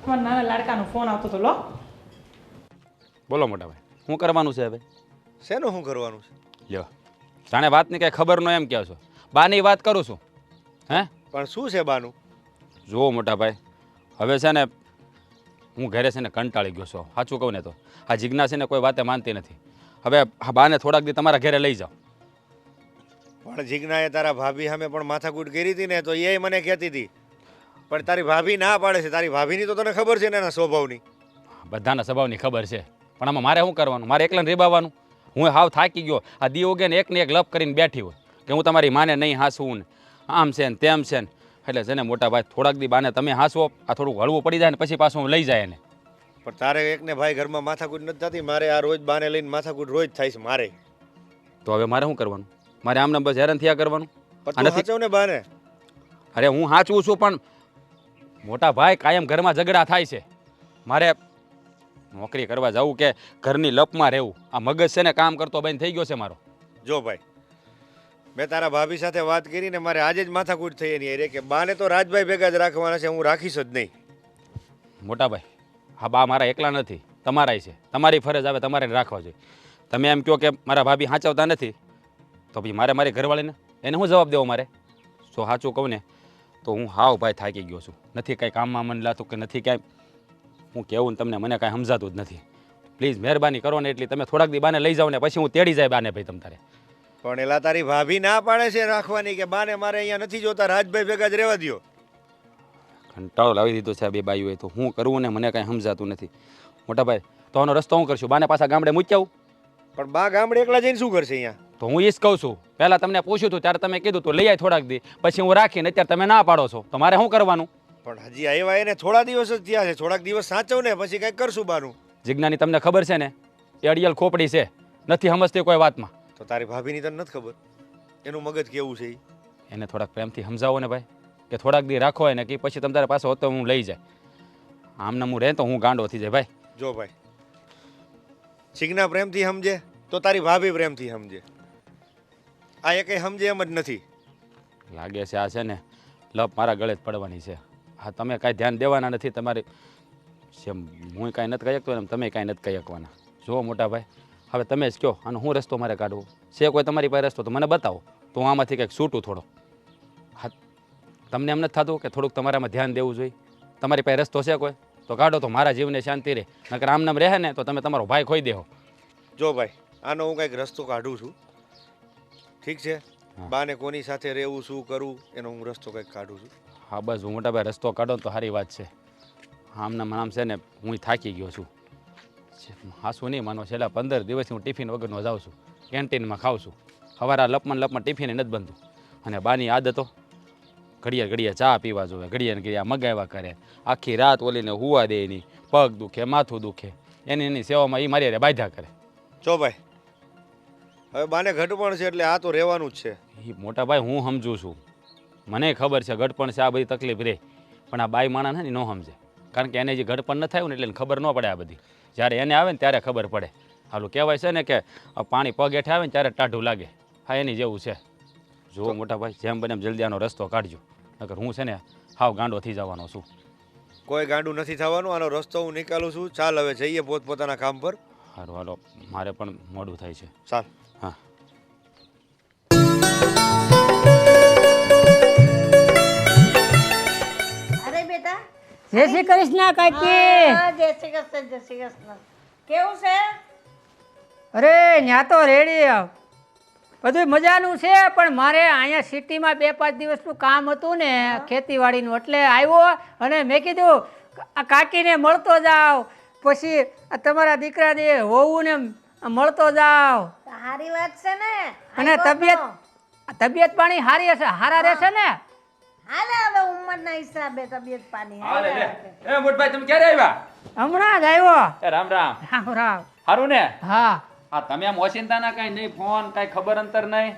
તમારા નાના લાડકાનો ફોન આવતો હતો. લો બોલો મોટા ભાઈ, શું કરવાનું છે હવે? શેનું શું કરવાનું છે? લ્યો, જાણે વાતની કાંઈ ખબર ન એમ કહો છો. બાની વાત કરું છું. હે, પણ શું છે બાનું? જુઓ મોટા ભાઈ, હવે છે ને હું ઘરે છે ને કંટાળી ગયો છું. સાચું કહું ને તો આ જિજ્ઞા છે ને કોઈ વાતે માનતી નથી. હવે આ બાને થોડાક દી તમારા ઘરે લઈ જાઓ. પણ જીજ્ઞાએ તારા ભાભી સામે પણ માથાકૂટ કરી હતી ને, તો એ મને કહેતી હતી. પણ તારી ભાભી ના પાડે છે. તારી ભાભીની તો તને ખબર છે ને એના સ્વભાવની. બધાના સ્વભાવની ખબર છે, પણ આમાં મારે શું કરવાનું? મારે એકલાને રેબાવાનું? હું હાવ થાકી ગયો. આ દી ઉગે ને એકને એક લપ કરીને બેઠી હોય કે હું તમારી માને નહીં હાંસવું ને આમ છે ને તેમ છે ને. એટલે છે ને મોટા ભાઈ, થોડાક દી બાને તમે હાંસવો, આ થોડું હળવું પડી જાય ને પછી પાછું હું લઈ જાય એને. પણ તારે એકને ભાઈ ઘરમાં માથાકૂટ નથી થતી. મારે આ રોજ બાને લઈને માથાકૂટ રોજ થાય છે મારે. તો હવે મારે શું કરવાનું? મારે આમને બસ હેરાન થયા કરવાનું? સાચવ ને બાને. અરે હું સાચું છું, પણ મોટા ભાઈ કાયમ ઘરમાં ઝઘડા થાય છે. મારે નોકરી કરવા જવું કે ઘરની લપમાં રહેવું, આ મગજ છે ને કામ કરતો બંધ થઈ ગયો છે મારો. જો ભાઈ, મેં તારા ભાભી સાથે વાત કરીને મારે આજે જ માથાકૂટ થઈ એની અરે કે બાને તો રાજભાઈ ભેગા જ રાખવાના છે, હું રાખીશ જ નહીં. મોટા ભાઈ, હા બા મારા એકલા નથી, તમારાય છે. તમારી ફરજ આવે તમારે રાખવા જોઈએ. તમે એમ કહો કે મારા ભાભી સાચવતા નથી, તો પછી મારે મારી ઘરવાળીને એને હું જવાબ દેવો? મારે જો સાચું કહું ને તો હું હાવ ભાઈ થાકી ગયો છું. નથી કાંઈ કામમાં મન લાતું કે નથી કાંઈ, હું કહેવું ને તમને મને કાંઈ સમજાતું જ નથી. પ્લીઝ મહેરબાની કરો ને એટલી, તમે થોડાક દી બાને લઈ જાઓ ને પછી હું તેડી જાય બાને ભાઈ તમ તારે. પણ એલા તારી ભાભી ના પાડે છે રાખવાની કે બાને મારે અહીંયા નથી જોતા, રાજભાઈ ભેગા જ રહેવા દ્યો. કંટાળો લાવી દીધો છે આ બે બાઈઓએ તો. હું કરવું ને મને કાંઈ સમજાતું નથી. મોટા ભાઈ તો આનો રસ્તો હું કરશું? બાને પાછા ગામડે મૂકી આવું? પણ બા ગામડે એકલા જઈને શું કરશે અહીંયા? તો હું એ જ કહું છું. પહેલાં તમને પૂછ્યું હતું ત્યારે તમે કીધું તો લઈ આવી થોડાક દી, પછી હું રાખીને અત્યારે તમે ના પાડો છો, તો મારે શું કરવાનું? પણ હજી આવ્યા એને થોડા દિવસ જ થયા છે, થોડાક દિવસ સાચવ ને પછી કંઈક કરશું બાનું. જિજ્ઞાની તમને ખબર છે ને એ અડિયલ ખોપડી છે, નથી સમજતી કોઈ વાતમાં. તો તારી ભાભીની તને નથી ખબર એનું મગજ કેવું છે ઈ? એને થોડાક પ્રેમથી સમજાવો ને ભાઈ, કે થોડાક દી રાખો એને કે પછી તમારે પાસે હોતો હું લઈ જાય. આમને હું રહે તો હું ગાંડો થઈ જાય ભાઈ. જો ભાઈ, ચિકના પ્રેમથી સમજે તો તારી ભાભી પ્રેમથી સમજે, આ એ કંઈ સમજે એમ જ નથી. લાગે છે આ છે ને લપ મારા ગળે જ પડવાની છે. હા તમે કાંઈ ધ્યાન દેવાના નથી. તમારે જેમ હું કાંઈ નથી કહી શકતો એમ તમે કાંઈ નથી કહી શકવાના. જુઓ મોટા ભાઈ, હવે તમે જ કહો આનો હું રસ્તો મારે કાઢવો છે? કોઈ તમારી પાસે રસ્તો તો મને બતાવો, તો હું આમાંથી કંઈક છૂટું થોડો. હા તમને એમ નથી થતું કે થોડુંક તમારામાં ધ્યાન દેવું જોઈએ? તમારી પાસે રસ્તો છે કોઈ તો કાઢો, તો મારા જીવને શાંતિ રહે. નકર આમ નામ રહે ને તો તમે તમારો ભાઈ ખોઈ દેહો. જો ભાઈ, આનો હું કંઈક રસ્તો કાઢું છું, ઠીક છે? બાને કોની સાથે રહેવું, શું કરવું, એનો હું રસ્તો કંઈક કાઢું છું. હા બસ હું મોટા ભાઈ રસ્તો કાઢો તો સારી વાત છે. આમના આમ છે ને હું થાકી ગયો છું. હાસું નહીં માનો, છેલ્લા 15 દિવસથી હું ટિફિન વગરનો જાઉં છું, કેન્ટીનમાં ખાઉં છું. સવારે લપમાં ટિફિન નથી બનતું. અને બાની આદતો ઘડિયા ચા પીવા જોઈએ, ઘડિયા મગાવ્યા કરે, આખી રાત ઓલીને હુવા દે, એની પગ દુખે, માથું દુખે, એની સેવામાં એ મારી બાધા કરે. જો ભાઈ, હવે બાને ઘટપણ છે એટલે આ તો રહેવાનું જ છે. એ મોટા ભાઈ હું સમજુ છું, મને ખબર છે ઘટપણ છે, આ બધી તકલીફ રહે. પણ આ બાઈ માણસ ને ન સમજે, કારણ કે એને જે ઘટપણ ન થયું ને એટલે ખબર ન પડે આ બધી. જ્યારે એને આવે ને ત્યારે ખબર પડે. હાલું કહેવાય છે ને કે પાણી પગ હેઠે આવે ને ત્યારે ટાઢું લાગે. હા એની જેવું છે. જુઓ મોટા ભાઈ, જેમ બને એમ જલ્દી આનો રસ્તો કાઢજો, નકર હું છે ને હાવ ગાંડો થઈ જવાનો છું. કોઈ ગાંડું નથી થવાનું, આનો રસ્તો હું નીકાળું છું. ચાલ હવે જઈએ પોતપોતાના કામ પર. સારું હાલો, મારે પણ મોડું થાય છે. ચાલ. હા અરે બેટા, જય શ્રી કૃષ્ણ કાકી. હા, જય શ્રી કૃષ્ણ, જય શ્રી કૃષ્ણ. કેવું છે? અરે ન્યા તો રેડી બધું મજાનું છે, પણ મારે અહીંયા સિટીમાં 2-5 દિવસનું કામ હતું ને ખેતીવાડીનું, એટલે આવ્યો અને મેં કીધું આ કાકીને મળતો જાવ, પછી આ તમારા દીકરા દે હોવું ને મળતો જાવ. સારી વાત છે ને. અને તબિયત પાણી સારી હશે, સારા રહેશે ને? હાલે હવે ઉંમરના હિસાબે તબિયત પાણી હાલે. એ મોટભાઈ તમે ક્યારે આવ્યા? હમણાં જ આવ્યો. રામ રામ. રામ રામ. સારું ને? હા. હા તમે આમ ઓચિંતાના કાંઈ નહીં, ફોન કાંઈ ખબર અંતર નહીં?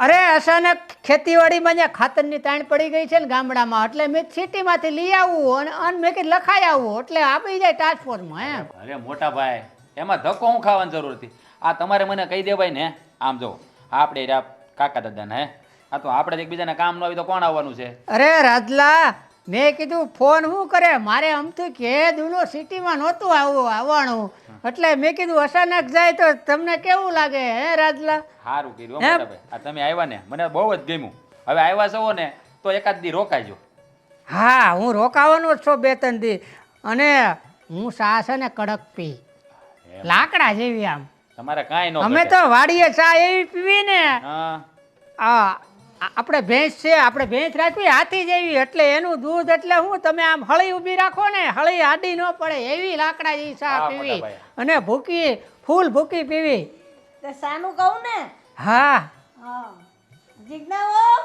અરે અચાનક ખેતીવાડીમાં જ્યાં ખાતરની તાણ પડી ગઈ છે ને ગામડામાં, એટલે મેં સિટીમાંથી લઈ આવું અને મેં કીધું લખાઈ આવું, એટલે આપી જાય ટ્રાન્સફોર્મમાં એમ. અરે મોટા ભાઈ, એમાં ધક્કો હું ખાવાની જરૂર હતી? આ તમારે મને કહી દેવાય ને. આમ જો આપણે રહ્યા કાકા દાદાને, હે આ તો આપણે એકબીજાને કામ ન આવી તો કોણ આવવાનું છે? અરે રાજલા, મેં કીધું ફોન શું કરે, મારે અમથું કે દૂનો સિટીમાં નહોતું આવવાનું, એટલે મેં કીધું અચાનક જાય તો તમને કેવું લાગે હે રાજલા? સારું કર્યું મોટા ભાઈ, આ તમે આવ્યા ને મને બહુ જ ગમ્યું. હવે આવ્યા છો ને તો એકાદ દી રોકાઈજો. હા હું રોકાવાનો જ છું 2-3 દી, અને હું ચા છે ને કડક પી, લાકડા જેવી આમ. તમારે કાંઈ ન અમે તો વાડીએ ચા એવી પીવી ને, હા આપણે ભેંસ છે, આપણે ભેંસ રાખવી હાથી જેવી, એટલે એનું દૂધ એટલે હું તમે આમ હળી ઊભી રાખો ને હળી આડી ન પડે એવી લાકડા જેવી ચા હા, પીવી, મોટા ભાઈ. અને ભૂકી ફૂલ ભૂકી પીવી. તે સાનું કહું ને? હા હા. જીજ્ઞાઓ,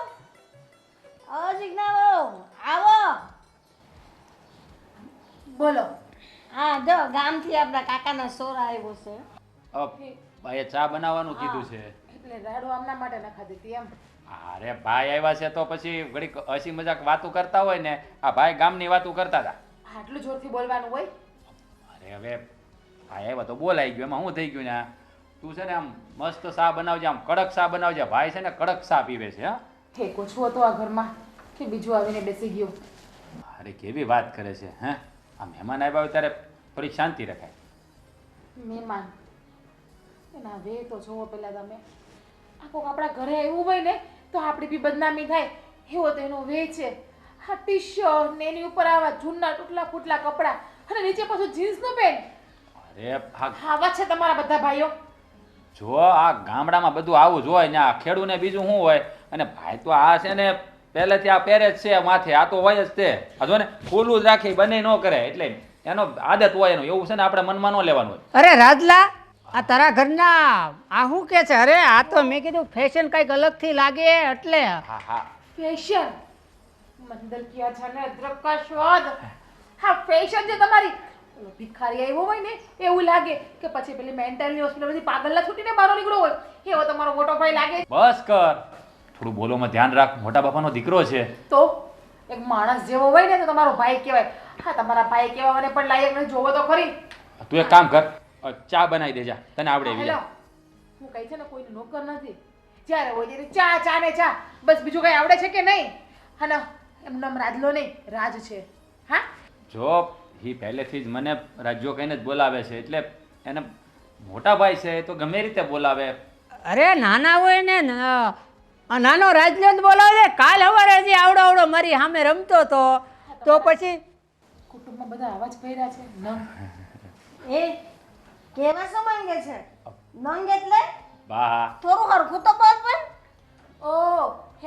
જીજ્ઞાઓ આવો. બોલો. હા જો ગામથી આપણા કાકાના સોરા આવ્યો છે. ભાઈએ ચા બનાવવાનું કીધું છે. એટલે રાડો આમના માટે નખાતી હતી એમ. અરે ભાઈ આવ્યા છે તો પછી ઘડીક હસી મજાક વાતો કરતા હોય ને, આ ભાઈ ગામની વાતો કરતા હતા. આટલું જોરથી બોલવાનું હોય? અરે હવે ભાઈ આવ્યા તો બોલાઈ ગયું, એમાં શું થઈ ગયું ને? તું છે ને આમ મસ્ત ચા બનાવજે, આમ કડક ચા બનાવજે. ભાઈ છે ને કડક ચા પીવે છે. હા હે કોછું હતો આ ઘરમાં કે બીજું આવીને બેસી ગયું? અરે કેવી વાત કરે છે હે! આ મહેમાન આવ્યા હોય ત્યારે થોડી શાંતિ રખાય. મહેમાન એના વે તો જોવો પેલા તમે. આ કોક આપણા ઘરે આવ્યું હોય ને તો આપણી બી બદનામી થાય, એવો તો એનો વે છે. આ ટી શર્ટ ને એની ઉપર આવા જૂના તૂટલા ફૂટલા કપડાં અને નીચે પાછું જીન્સનું પેન્ટ. અરે આવા છે તમારા બધા ભાઈઓ. જો આ ગામડામાં બધું આવું જ હોય ને આ ખેડૂને બીજું શું હોય અને ભાઈ તો આ છે ને પહેલેથી આ પહેરે જ છે માથે આ તો હોય જ તે આ જો ને ખુલ્લું જ રાખી બંને ન કરે એટલે એનો આદત હોય એનું એવું છે ને આપણે મનમાં ન લેવાનું હોય. અરે રાજલા, આ તારા ઘરના આ શું કે છે? અરે આ તો મેં કીધું ફેશન કંઈક અલગથી લાગે એટલે. હા હા ફેશન મંદર કિયા છે ને અદરક કા સ્વાદ. હા ફેશન જે તમારી ઓલો ભિખારી આવ્યો હોય ને એવું લાગે કે પછી પેલી મેન્ટલની હોસ્પિટલમાંથી પાગલના છૂટીને બહાર નીકળ્યો હોય એવો તમારો મોટો ભાઈ લાગે. બસ કર, થોડું બોલોમાં ધ્યાન રાખ, મોટા બાપાનો દીકરો છે. તો એક માણસ જેવો હોય ને તો તમારો ભાઈ કહેવાય. હા તમારા ભાઈ કહેવાને પણ લાયક નથી, જોવો તો ખરી. તું એક કામ કર, ચા બનાવી દેજા, તને આવડે એવી. હેલો, હું કઈ છે ને કોઈનો નોકર નથી. જ્યારે હોય ત્યારે ચા ચા ને ચા, બસ બીજું કઈ આવડે છે કે નહીં? હા ના, એમ નામ રાજલો નહીં, રાજ છે. હા જો એ પહેલેથી જ મને રાજ્યો કહીને જ બોલાવે છે એટલે એને મોટા ભાઈ છે તો ગમે રીતે બોલાવે. અરે નાના હોય ને નાનો રાજલો જ બોલાવે. કાલ સવારે હજી આવડો આવડો મારી સામે રમતો હતો તો પછી કુટુંબમાં બધા આવા જ ભર્યા છે. ન એ કેવા શું માંગે છે? નંગ એટલે બા થોડું હરખું તો બોલ પણ. ઓ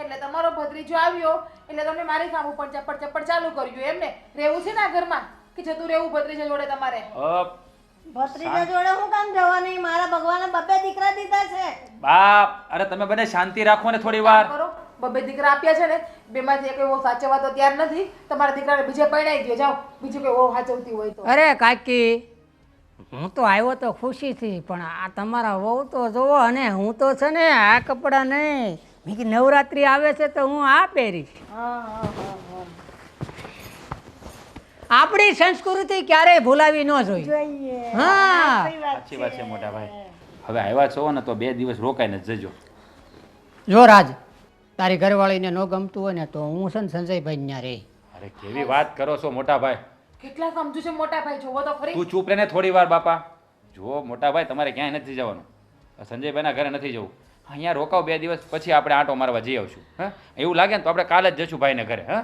એટલે તમારો ભત્રીજો આવ્યો એટલે તમે મારી સામે પણ ચપ્પડ ચપ્પડ ચાલુ કર્યું એમને? રહેવું છે ને આ ઘરમાં કે જતું રહેવું ભત્રીજા જોડે તમારે? ભત્રીજા જોડે હું કામ જવાની? મારા ભગવાને બબ્બે દીકરા દીધા છે. બા અરે તમે બધા શાંતિ રાખો ને થોડી વાર. કરો, બબ્બે દીકરા આપ્યા છે ને બેમાંથી એક એવો સાચવવા તો તૈયાર નથી. તમારા દીકરાને બીજે પરણાઈ દો, જાઓ. બીજું કોઈ એવો સાચવતી હોય તો. અરે કાકી, હું તો આવ્યો તો ખુશીથી, પણ આ તમારા વહુ તો જોવો. અને હું તો છે ને આ કપડાં નહીં, મેં કીધું નવરાત્રિ આવે છે તો હું આ પહેરીશ. આપણી સંસ્કૃતિ ક્યારેય ભૂલાવી ન જોઈએ. હા સાચી વાત છે મોટા ભાઈ. હવે આવ્યા છો ને તો 2 દિવસ રોકાઈને જ જજો. જો રાજ, તારી ઘરવાળીને ન ગમતું હોય ને તો હું છે ને સંજયભાઈ ત્યાં રહી. અરે કેવી વાત કરો છો મોટા ભાઈ. કેટલા સમજુ છે મોટા ભાઈ, જોવો તો ખરી. તું ચૂપ રહે ને થોડી વાર બાપા. જો મોટા ભાઈ તમારે ક્યાંય નથી જવાનું, સંજયભાઈના ઘરે નથી જવું. અહીંયા રોકાવ 2 દિવસ, પછી આપણે આંટો મારવા જઈ આવશું. હા એવું લાગે ને તો આપણે કાલે જ જઈશું ભાઈને ઘરે. હા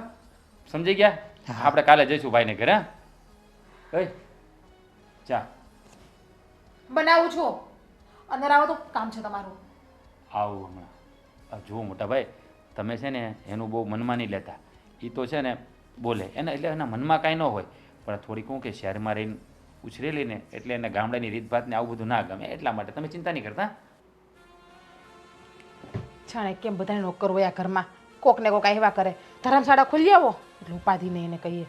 સમજી ગયા? આપણે કાલે જઈશું ભાઈને ઘરે. હા ચા બનાવું છું, અંદર આવો તો કામ છે તમારું. આવું હમણાં. જુઓ મોટા ભાઈ, તમે છે ને એનું બહુ મનમાં નહીં લેતા. એ તો છે ને બોલે એને એટલે એના મનમાં કાંઈ ન હોય, પણ થોડી કહું કે શહેરમાં રહીને ઉછરેલી ને એટલે એને ગામડાની રીતભાતને આવું બધું ના ગમે, એટલા માટે તમે ચિંતા નહીં કરતા. જાણે કેમ બધાને નોકર હોય આ ઘરમાં, કોક ને કોક આવ્યા કરે. ધર્મશાળા ખોલી આવો એટલે ઉપાધિ નહીં એને કહીએ.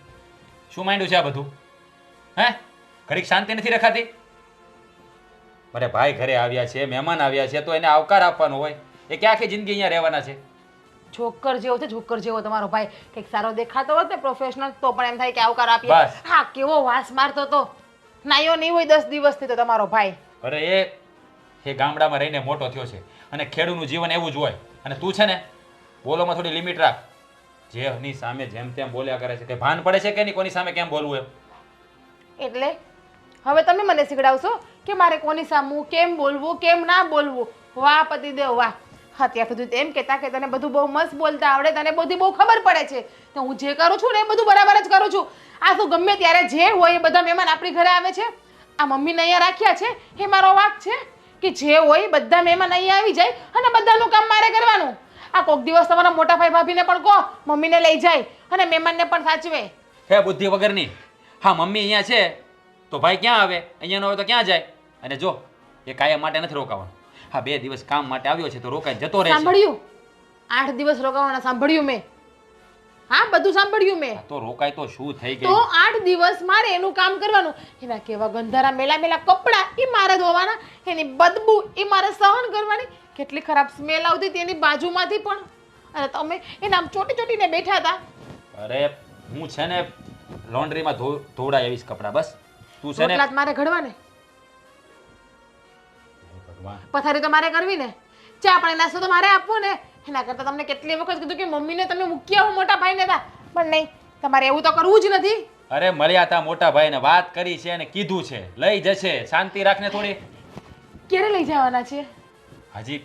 શું માંડ્યું છે આ બધું? હે ઘડીક શાંતિ નથી રખાતી? મારે ભાઈ ઘરે આવ્યા છે, મહેમાન આવ્યા છે, તો એને આવકાર આપવાનો હોય. એ કે આખી જિંદગી અહીંયા રહેવાના છે. જોકર જેવો છે, જોકર જેવો તમારો ભાઈ. કંઈક સારો દેખાતો હોત ને પ્રોફેશનલ તો પણ એમ થાય કે આવકાર આપીએ. બસ. હા કેવો વાસ મારતો તો, નાયો નહીં હોય 10 દિવસથી તો તમારો ભાઈ. અરે એ ગામડામાં રહીને મોટો થયો છે અને ખેડૂતનું જીવન એવું જ હોય. અને તું છે ને બોલોમાં થોડી લિમિટ રાખ. જેની સામે જેમ તેમ બોલ્યા કરે છે, કે ભાન પડે છે કે નહીં કોની સામે કેમ બોલવું એમ? એટલે હવે તમે મને શીખડાવશો કે મારે કોની સામું કેમ બોલવું કેમ ના બોલવું? વાહ પતિદેવ વાહ. હા ત્યાં સુધી તો એમ કહેતા કે તને બધું બહુ મસ્ત બોલતા આવડે, તને બધી બહુ ખબર પડે છે. તો હું જે કરું છું ને એ બધું બરાબર જ કરું છું. આ શું ગમે ત્યારે જે હોય એ બધા મહેમાન આપણી ઘરે આવે છે? આ મમ્મીને અહીંયા રાખ્યા છે એ મારો વાંક છે કે જે હોય બધા મહેમાન અહીંયા આવી જાય અને બધાનું કામ મારે કરવાનું? આ કોક દિવસ તમારા મોટા ભાઈ ભાભીને પણ કહો મમ્મીને લઈ જાય અને મહેમાનને પણ સાચવે. હે બુદ્ધિ વગરની. હા મમ્મી અહીંયા છે તો ભાઈ ક્યાં આવે? અહીંયા ન હોય તો ક્યાં જાય? અને જો એ કાયમ માટે નથી રોકાવાનું. હા 2 દિવસ કામ માટે આવ્યો છે તો રોકાઈ જતો રહે છે. સાંભળ્યું? 8 દિવસ રોકાવાના સાંભળ્યું મેં. હા બધું સાંભળ્યું મેં. તો રોકાય તો શું થઈ તો ગયું? 8 દિવસ મારે એનું કામ કરવાનું. એના કેવા ગંધારા મેલા મેલા કપડાં એ મારે ધોવાના, એની બદબુ એ મારે સહન કરવાની. કેટલી ખરાબ સ્મેલ આવતી હતી એની બાજુમાંથી પણ. અને તમે એના આમ ચોટી ચોટીને બેઠા હતા. અરે હું છે ને લોન્ડ્રીમાં ધોવડાય આવીશ કપડાં. બસ તું છે ને રોટલા જ મારે ઘડવાને, ભગવાન પથારી તો મારે કરવી ને, ચા પાણી નાસ્તો તો મારે આપવો ને. એના કરતાં તમને કેટલી વખત કીધું કે મમ્મીને તમે મૂકી આવો મોટા ભાઈને હતા, પણ નહીં, તમારે એવું તો કરવું જ નથી. અરે મળ્યા તા મોટા ભાઈને, વાત કરી છે અને કીધું છે લઈ જશે. શાંતિ રાખને થોડી. ક્યારે લઈ જવાના છે? હજી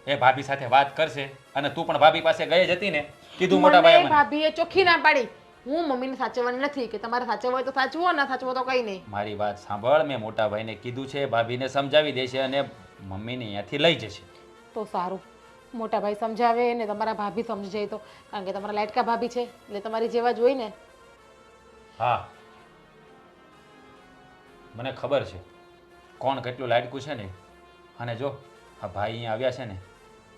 એ ભાભી સાથે વાત કરશે. અને તું પણ ભાભી પાસે ગઈ જ હતી ને, કીધું મોટા મને ભાઈ ભાભીએ ચોખ્ખી ના પાડી. હું મમ્મીને સાચવવાની નથી કે તમારે સાચવવું હોય તો સાચવો, ના સાચવો તો કઈ નહીં. મારી વાત સાંભળ. મેં મોટા ભાઈને કીધું છે, ભાભીને સમજાવી દેશે અને મમ્મીને અહીંયાથી લઈ જશે. તો સારું, મોટા ભાઈ સમજાવે ને તમારા ભાભી સમજી જાય તો, કારણ કે તમારા લાડકા ભાભી છે એટલે તમારી જેવા જ હોય ને. હા, મને ખબર છે કોણ કેટલું લાડકું છે ને. અને જો આ ભાઈ અહીંયા આવ્યા છે ને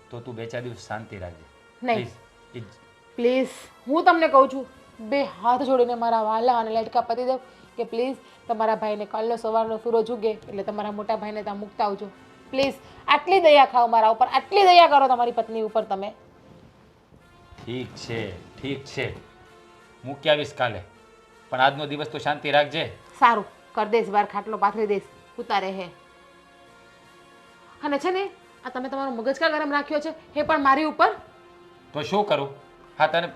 તો તું 2-4 દિવસ શાંતિ રાખજે. નહીં. Please. પ્લીઝ, હું તમને કહું છું, બે હાથ જોડીને મારા વાલા અને લાડકા પતિ દેવ કે પ્લીઝ તમારા ભાઈને કાલનો સવારનો સૂરજ ઉગે એટલે તમારા મોટા ભાઈને ત્યાં મૂકતા આવજો. પ્લીઝ, આટલી દયા ખાઓ મારા ઉપર, આટલી દયા કરો તમારી પત્ની ઉપર તમે. ઠીક છે, ઠીક છે, મૂકી આવીશ કાલે, પણ આજનો દિવસ તો શાંતિ રાખજે. સારું, કર દઈશ, બાર ખાટલો પાથરી દઈશ, ઉતારે હે. અને છે ને આ તમે તમારો મગજ કા ગરમ રાખ્યો છે એ પણ મારી ઉપર. તો શું કરું? હા, તને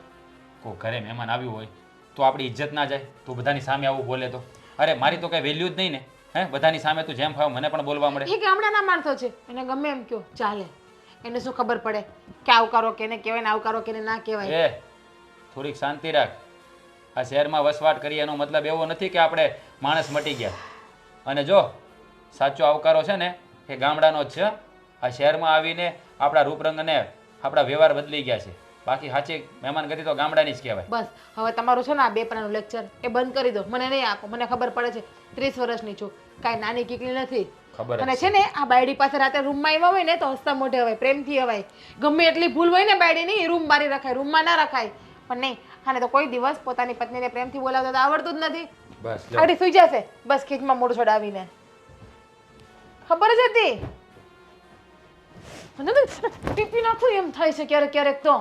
કોઈ ઘરે મહેમાન આવ્યું હોય તો આપણી ઇજ્જત ના જાય? તું બધાની સામે આવું બોલે તો? અરે મારી તો કઈ વેલ્યુ જ નહીં ને. હે, બધાની સામે તું જેમ ફાવ મને પણ બોલવા મળે. એ ગામડાના માણસો છે, એને ગમે એમ કયો ચાલે. એને શું ખબર પડે કે આવકારો કેને કહેવાય ને આવકારો કેને ના કહેવાય. એ થોડીક શાંતિ રાખ. આ શહેરમાં વસવાટ કરીએ એનો મતલબ એવો નથી કે આપણે માણસ મટી ગયા. અને જો સાચો આવકારો છે ને એ ગામડાનો જ છે. આ શહેરમાં આવીને આપણા રૂપરંગ અને આપણા વ્યવહાર બદલી ગયા છે. બાકી સાચી મહેમાનગતિ તો ગામડાની જ કહેવાય. બસ હવે તમારું છે ને આ બેપણાનું લેક્ચર એ બંધ કરી દો. મને નહીં આપો, મને ખબર પડે છે 30 વર્ષની છું, કાંઈ નાની કીકલી નથી. ખબર જ અને છે ને આ બાયડી પાસે રાતે રૂમમાં આવ્યા હોય ને તો હસતા મોઢે હોય, પ્રેમથી હવાય. ગમે એટલી ભૂલ હોય ને બાયડીની, રૂમ બારી રખાય, રૂમમાં ના રખાય. પણ નહીં, આને તો કોઈ દિવસ પોતાની પત્નીને પ્રેમથી બોલાવતા તો આવડતું જ નથી. બસ આડી સુઈ જશે બસ ખીચમાં મોઢું છોડાવીને. ખબર જ હતી. મને તો ટીપી નાખું એમ થાય છે ક્યારેક ક્યારેક તો.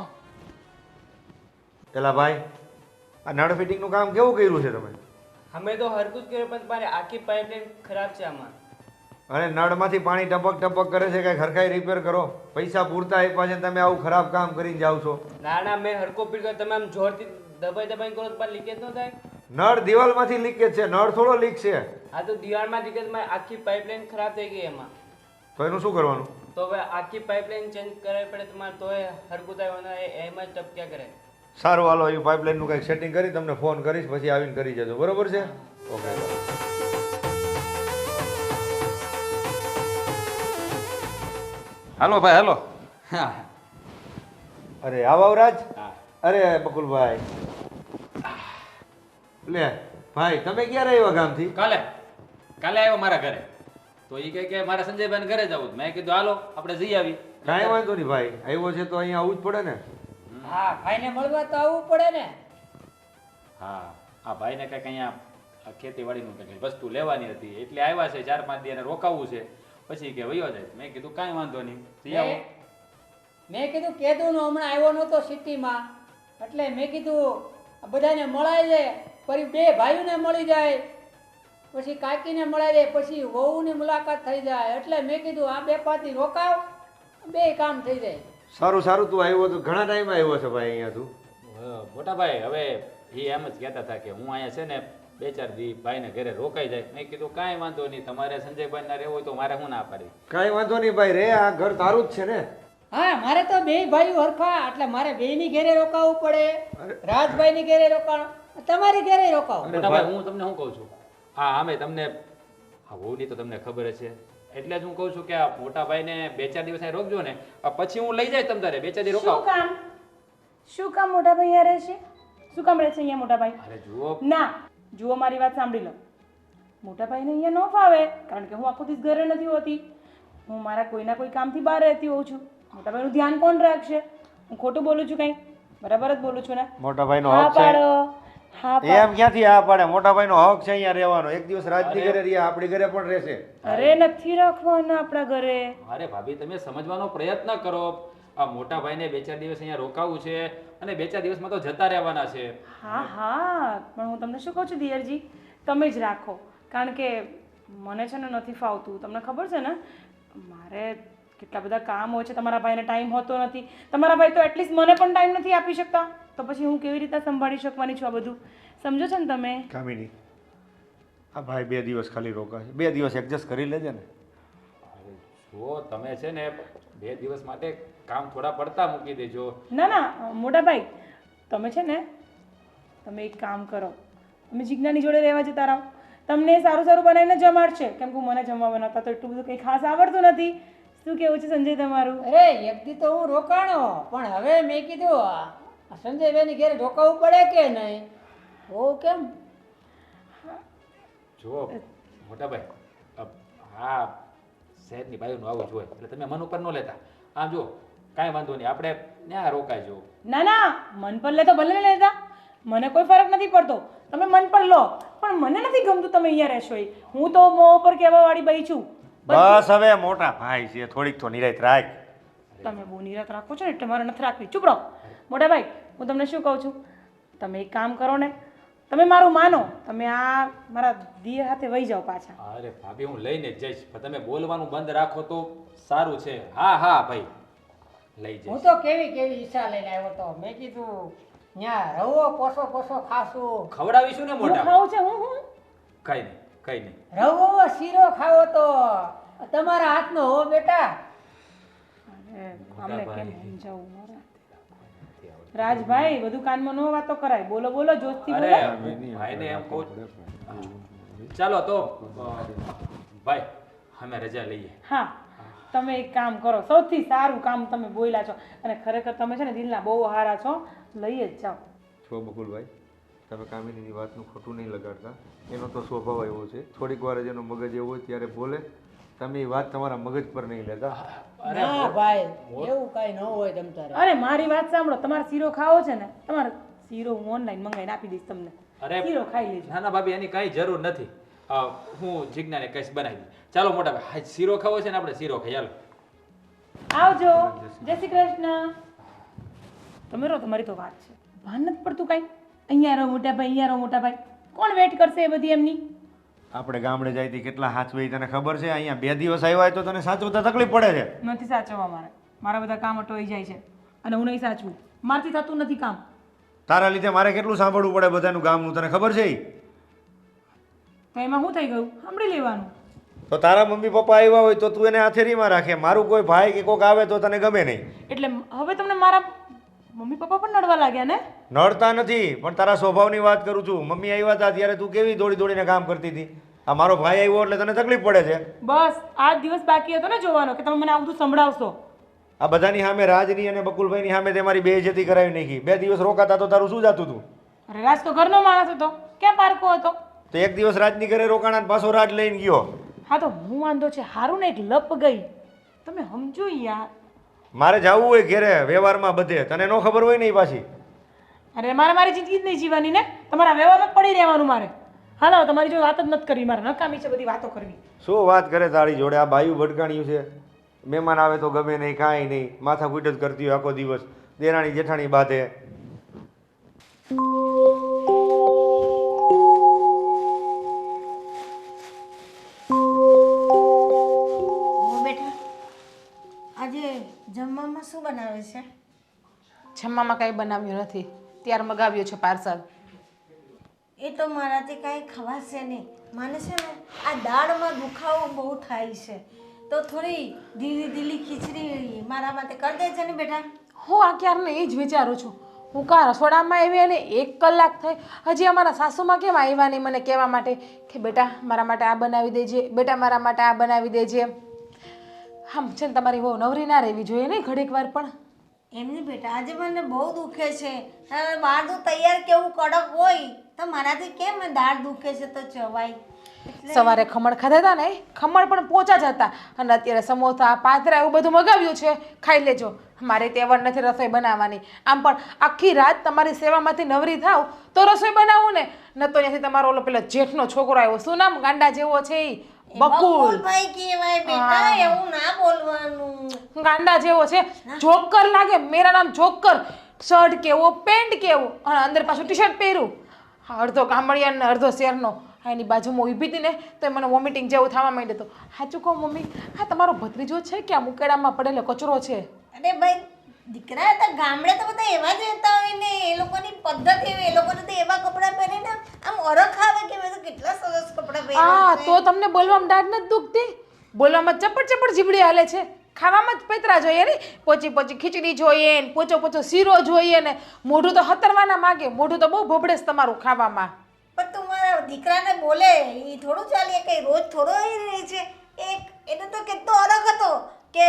પેલા ભાઈ, આ નળ ફિટિંગનું કામ કેવું કર્યું છે તમે? અમે તો હરકું જ કર્યું પણ તમારે આખી પાઇપલાઇન ખરાબ છે આમાં. અને નળમાંથી પાણી ટપક ટપક કરે છે, કાંઈ ખરખાઈ રિપેર કરો. પૈસા પૂરતા આપ્યા છે તમે આવું ખરાબ કામ કરીને જાઓ છો. ના ના, મેં હરકો પીટ કર્યો, તમે આમ જોરથી દબાઈ દબાઈ કરો તો પણ લીકેજ ન થાય. નળ દિવાલમાંથી લીકેજ છે, નળ થોડો લીક છે. આ તો દિવાળમાં લીકેજમાં આખી પાઇપલાઇન ખરાબ થઈ ગઈ એમાં. તો એનું શું કરવાનું? તો હવે આખી પાઇપલાઇન ચેન્જ કરાવી પડે તમારે, તો એ હરકું થાય એમ જ ટપક્યા કરે. સારું, હાલો એ પાઇપલાઇનનું કંઈક સેટિંગ કરી તમને ફોન કરીશ, પછી આવીને કરી જજો. બરોબર છે? ઓકે. હાલો ભાઈ, હાલો. અરે આવ રાજ. અરે બકુલભાઈ, લે ભાઈ તમે ક્યારે આવ્યા ગામથી? કાલે આવ્યો મારા ઘરે તો એ કહે કે મારા સંજયભાઈ ઘરે જવું. મેં કીધું હાલો આપણે જઈ આવી. કાંઈ વાંધો નહીં ભાઈ, આવ્યો છે તો અહીંયા આવવું જ પડે ને. હા, ભાઈને મળવા તો આવવું પડે ને. હા, આ ભાઈને કંઈક અહીંયા ખેતીવાડીનું કંઈક વસ્તુ લેવાની હતી એટલે આવ્યા છે. 4-5 દી એને રોકાવું છે, પછી કે વયો જાય. મેં કીધું કાંઈ વાંધો નહીં, જઈ આવો. મેં કીધું કેદુનો હમણાં આવ્યો નહોતો સિટીમાં, એટલે મેં કીધું આ બધાને મળાઈ જાય, ફરી બે ભાઈઓને મળી જાય, પછી કાકીને મળાઈ જાય, પછી વહુની મુલાકાત થઈ જાય. એટલે મેં કીધું આ 2-5 દી રોકાવ, બે કામ થઈ જાય. સારું સારું, તું આવ્યો તો ઘણા ટાઈમ આવ્યો છે ભાઈ અહીંયા તું. મોટા ભાઈ હવે એ એમ જ કહેતા હતા કે હું અહીંયા છે ને 2-4 દી ભાઈને ઘરે રોકાઈ જાય. મેં કીધું કાંઈ વાંધો નહીં, તમારે સંજયભાઈ ના રહેવું હોય તો મારે શું ના પાડી. કાંઈ વાંધો નહીં ભાઈ, રે આ ઘર તારું જ છે ને. હા, મારે તો બે ભાઈઓ હરખા, એટલે મારે બેયની ઘરે રોકાવું પડે. રાજભાઈની ઘરે રોકાણ, તમારી ઘરે રોકાવ. મોટા ભાઈ હું તમને શું કહું છું, હા અમે તમને હા વહુની તો તમને ખબર જ છે, એટલે જ હું કહું છું કે આ મોટા ભાઈને 2-4 દિવસ અહીં રોકજો ને, પછી હું લઈ જાય તમ તારે 2-4 દી રોકાવ. શું કામ મોટા ભાઈ અહીંયા રહેશે? શું કામ રહેશે અહીંયા મોટા ભાઈ? અરે જુઓ ના, જુઓ મારી વાત સાંભળી લો. મોટા ભાઈને અહીંયા ન ફાવે, કારણ કે હું આખો દિવસ ઘરે નથી હોતી. હું મારા કોઈના કોઈ કામથી બહાર રહેતી હોઉં છું. મોટા ભાઈનું ધ્યાન કોણ રાખશે? હું ખોટું બોલું છું કંઈ? બરાબર જ બોલું છું ને? મોટા ભાઈનો હા હક છે. પાડો, હા પાડો. એમ ક્યાંથી હા પાડે? મોટા ભાઈનો હક છે અહીંયા રહેવાનો. એક દિવસ રાજની ઘરે રહ્યા, આપણી ઘરે પણ રહેશે. અરે નથી રાખવાના આપણા ઘરે. અરે ભાભી તમે સમજવાનો પ્રયત્ન કરો. આ મોટા ભાઈને 2-4 દિવસ અહીંયા રોકાવું છે અને 2-4 દિવસમાં તો જતા રહેવાના છે. હા હા, પણ હું તમને શું કહું છું દિયરજી, તમે જ રાખો. કારણ કે મને છે ને નથી ફાવતું. તમને ખબર છે ને મારે કેટલા બધા કામ હોય છે. તમારા ભાઈને ટાઈમ હોતો નથી. તમારા ભાઈ તો એટલીસ્ટ મને પણ ટાઈમ નથી આપી શકતા. તો પછી હું કેવી રીતે સંભાળી શકવાની છું આ બધું? સમજો છો ને તમે? કામિની, આ ભાઈ 2 દિવસ ખાલી રોકાશે. 2 દિવસ એડજસ્ટ કરી લેજે ને. અરે જુઓ તમે છે ને 2 દિવસ માટે કામ થોડા પડતા મૂકી દેજો. ના ના મોટા ભાઈ, તમે છે ને તમે એક કામ કરો, તમે જીજ્ઞાની જોડે રહેવા જતા રહો. તમને સારું સારું બનાવીને જમાડશે. કેમ કે મને જમવા બનાવતા તો એટલું બધું કંઈ ખાસ આવડતું નથી. શું કેવું છે સંજય તમારું? અરે એક દી તો હું રોકાણો, પણ હવે મેં કીધું આ સંજયભાઈની ઘેરે રોકાવું પડે કે નહીં. ઓ કેમ? જુઓ મોટાભાઈ, હા શહેરની બાયુનું આવું જોઈએ એટલે તમે મન ઉપર ન લેતા. આમ જુઓ કાંઈ વાંધો નહીં, આપણે ત્યાં રોકાઈ જવું. ના ના, મન પર લે તો ભલે લેતા, મને કોઈ ફરક નથી પડતો. તમે મન પર લો, પણ મને નથી ગમતું તમે અહીંયા રહેશો એ. હું તો મોં ઉપર કહેવા વાળી બઈ છું. બસ હવે મોટા ભાઈ છે, થોડીક તો નિરાત રાખ. તમે બહુ નિરાત રાખો છો ને એટલે મારે નથી રાખવી. ચૂપ રહો. મોટા ભાઈ, હું તમને શું કહું છું, તમે એક કામ કરો ને, તમે મારું માનો, તમે આ મારા દિયર હાથે વહી જાઓ પાછા. અરે ભાભી હું લઈને જ જઈશ, પણ તમે બોલવાનું બંધ રાખો તો સારું છે. હા હા ભાઈ લઈ હું જઈશ. તો કેવી કેવી ઈચ્છા લઈને આવ્યો તો. મેં કીધું ત્યાં રવો પોસો પોસો ખાશું, ખવડાવીશું ને હું મોટા. ખાઉં છે હું કઈ નહીં કઈ નહીં. રવો શીરો ખાવો તો તમારા હાથનો હો બેટા. અરે અમને કેમ સમજાવું મારા રાજભાઈ, બધું કાનમાં નો વાતો કરાય. બોલો બોલો, જોશથી અરે બોલો. ભાઈને એમ કહું. ચાલો તો ભાઈ અમે રજા લઈએ. હા, તમે એક કામ કરો, સૌથી સારું કામ તમે બોલ્યા છો, અને ખરેખર તમે છે ને દિલના બહુ હારા છો, લઈ જ જાઓ. છો બકુલભાઈ, તમે કામિનીની વાતનું ખોટું નહીં લગાડતા. એનો તો સ્વભાવ એવો છે, થોડીક વાર જ એનો મગજ એવો હોય ત્યારે બોલે. તમે એ વાત તમારા મગજ પર નહીં લેતા. ના ભાઈ, એવું કઈ ન હોય તમ તારે. અરે મારી વાત સાંભળો, તમારે શીરો ખાવો છે ને, તમારે શીરો હું ઓનલાઈન મંગાવીને આપી દઈશ તમને. અરે શીરો ખાઈ લેજો. ના ના ભાભી એની કાંઈ જરૂર નથી. હું જીજ્ઞાને કહીશ બનાવી દે. ચાલો મોટા ભાઈ, શીરો ખાવો છે ને આપણે શીરો ખાઈ. ચાલો આવજો. જય શ્રી કૃષ્ણ. તમે રહો, તમારી તો વાત છે, ભાન નથી પડતું કાંઈ. અહીંયા રહો મોટા ભાઈ, અહીંયા રહો મોટા ભાઈ. કોણ વેટ કરશે એ બધી એમની? આપણે ગામડે જાય તે કેટલા સાચવે તને ખબર છે? અહીંયા 2 દિવસ આવ્યા હોય તો તને સાચવતા તકલીફ પડે છે. નથી સાચવવા મારે, મારા બધા કામ અટવાઈ જાય છે અને હું નહીં સાચવું. મારથી થતું નથી કામ. તારા લીધે મારે કેટલું સાંભળવું પડે બધાનું ગામનું, તને ખબર છે? તો એમાં શું થઈ ગયું? સાંભળી લેવાનું. તો તારા મમ્મી પપ્પા આવ્યા હોય તો તું એને હાથેરીમાં રાખે. મારું કોઈ ભાઈ કે કોક આવે તો તને ગમે નહીં. એટલે હવે તમને મારા મમ્મી પપ્પા પણ નડવા લાગ્યા ને? નડતા નથી, પણ તારા સ્વભાવની વાત કરું છું. મમ્મી આવ્યા હતા ત્યારે તું કેવી દોડી દોડીને કામ કરતી હતી. આ મારો ભાઈ આવ્યો એટલે તને તકલીફ પડે છે. બસ આ જ દિવસ બાકી હતો ને જોવાનો કે તમે મને આ બધું સંભળાવશો. આ બધાની સામે રાજની અને બકુલભાઈની સામે તે મારી બેઇજ્જતી કરાવી નાખી. 2 દિવસ રોકાતા તો તારું શું જાતું હતું? અરે રાજ તો ઘરનો માણસ હતો, ક્યાં પારકો હતો? તો એક દિવસ રાજની ઘરે રોકાણા ને પાછો રાજ લઈને ગયો. હા તો હું વાંધો છે, હારું ને એક લપ ગઈ. તમે સમજો યાર. મારે જવું હોય ઘેરે વ્યવહારમાં બધે, તને ન ખબર હોય ને એ પાછી. અરે મારે મારી જિંદગી જ નહીં જીવાની ને, તમારા વ્યવહારમાં પડી રહેવાનું મારે. હાલો, તમારી જો વાત જ નથી કરવી મારે, નકામી છે બધી વાતો કરવી. શું વાત કરે તારી જોડે? આ બાયું ભટકાણ્યું છે. મહેમાન આવે તો ગમે નહીં, કાંઈ નહીં, માથાકૂટ જ કરતી હોય આખો દિવસ. દેરાણી જેઠાણી બાધે. બેટા આજે જમવામાં શું બનાવે છે? જમવામાં કાંઈ બનાવ્યું નથી, ત્યાર મગાવ્યો છે પાર્સલ. એ તો મારાથી કાંઈ ખવાશે નહીં. મને છે ને આ દાળમાં દુખાવો બહુ થાય છે, તો થોડી ઢીલી ઢીલી ખીચડી મારા માટે કરી દેજે ને બેટા. હું આ ક્યારને એ જ વિચારું છું. હું કા રસોડામાં આવી અને 1 કલાક થઈ, હજી અમારા સાસુમાં કેમ આવ્યા નહીં મને કહેવા માટે કે બેટા મારા માટે આ બનાવી દેજે, બેટા મારા માટે આ બનાવી દેજે. આમ છે ને તમારી બહુ નવરી ના રહેવી જોઈએ નહીં ઘડીક વાર પણ. એમની બેટા આજે મને બહુ દુખે છે. બહારનું તૈયાર કેવું કડક હોય તો મારાથી કેમ દાળ દુખે છે તો ચવાય. સવારે ખમણ ખાધા હતા ને, ખમણ પણ પોચા જ હતા, અને અત્યારે સમોસા પાતરા એવું બધું મગાવ્યું છે, ખાઈ લેજો. મારે તેવડ નથી રસોઈ બનાવવાની. આમ પણ આખી રાત તમારી સેવામાંથી નવરી થાવ તો રસોઈ બનાવું ને, ન તો ત્યાંથી તમારો ઓલો પેલો જેઠનો છોકરો આવ્યો, શું નામ ગાંડા જેવો છે એ? બકુલ. ભાઈ કહેવાય બેટા, એવું ના બોલવાનું. ગાંડા જેવો છે, જોકર લાગે. મેરા નામ જોકર. શર્ટ કેવો, પેન્ટ કેવો, અને અંદર પાછું ટી શર્ટ પહેર્યું. અડધો ગામડિયા ને અડધો શહેરનો. એની બાજુમાં ઊભી હતી ને તો મને વોમિટિંગ જેવું થવા માંડ્યું હતું. સાચું કહું મમ્મી, આ તમારો ભત્રીજો છે કે આ મુકેડામાં પડેલો કચરો છે? અરે ભાઈ દીકરા હતા, ગામડે તો બધા એવા જ રહેતા હોય ને, એ લોકોની પદ્ધતિ હોય, એ લોકોને તો એવા કપડાં પહેરીને આમ ઓળખ આવે કે મેં તો કેટલા સરસ કપડાં પહેર્યા. હા તો તમને બોલવામાં દાઢ નથી દુખતી? બોલવામાં ચપડ ચપડ જીબડી હાલે છે, ખાવામાં જ પેતરા જોઈએ ને, પોચી પોચી ખીચડી જોઈએ ને પોચો પોચો શીરો જોઈએ ને, મોઢું તો હતરવાના માગે. મોઢું તો બહુ ભબડેસ તમારું ખાવામાં. પણ તું મારા દીકરાને બોલે એ થોડું ચાલે, કઈ રોજ થોડો એ રહે છે. એને તો કેટલો અલગ હતો, કે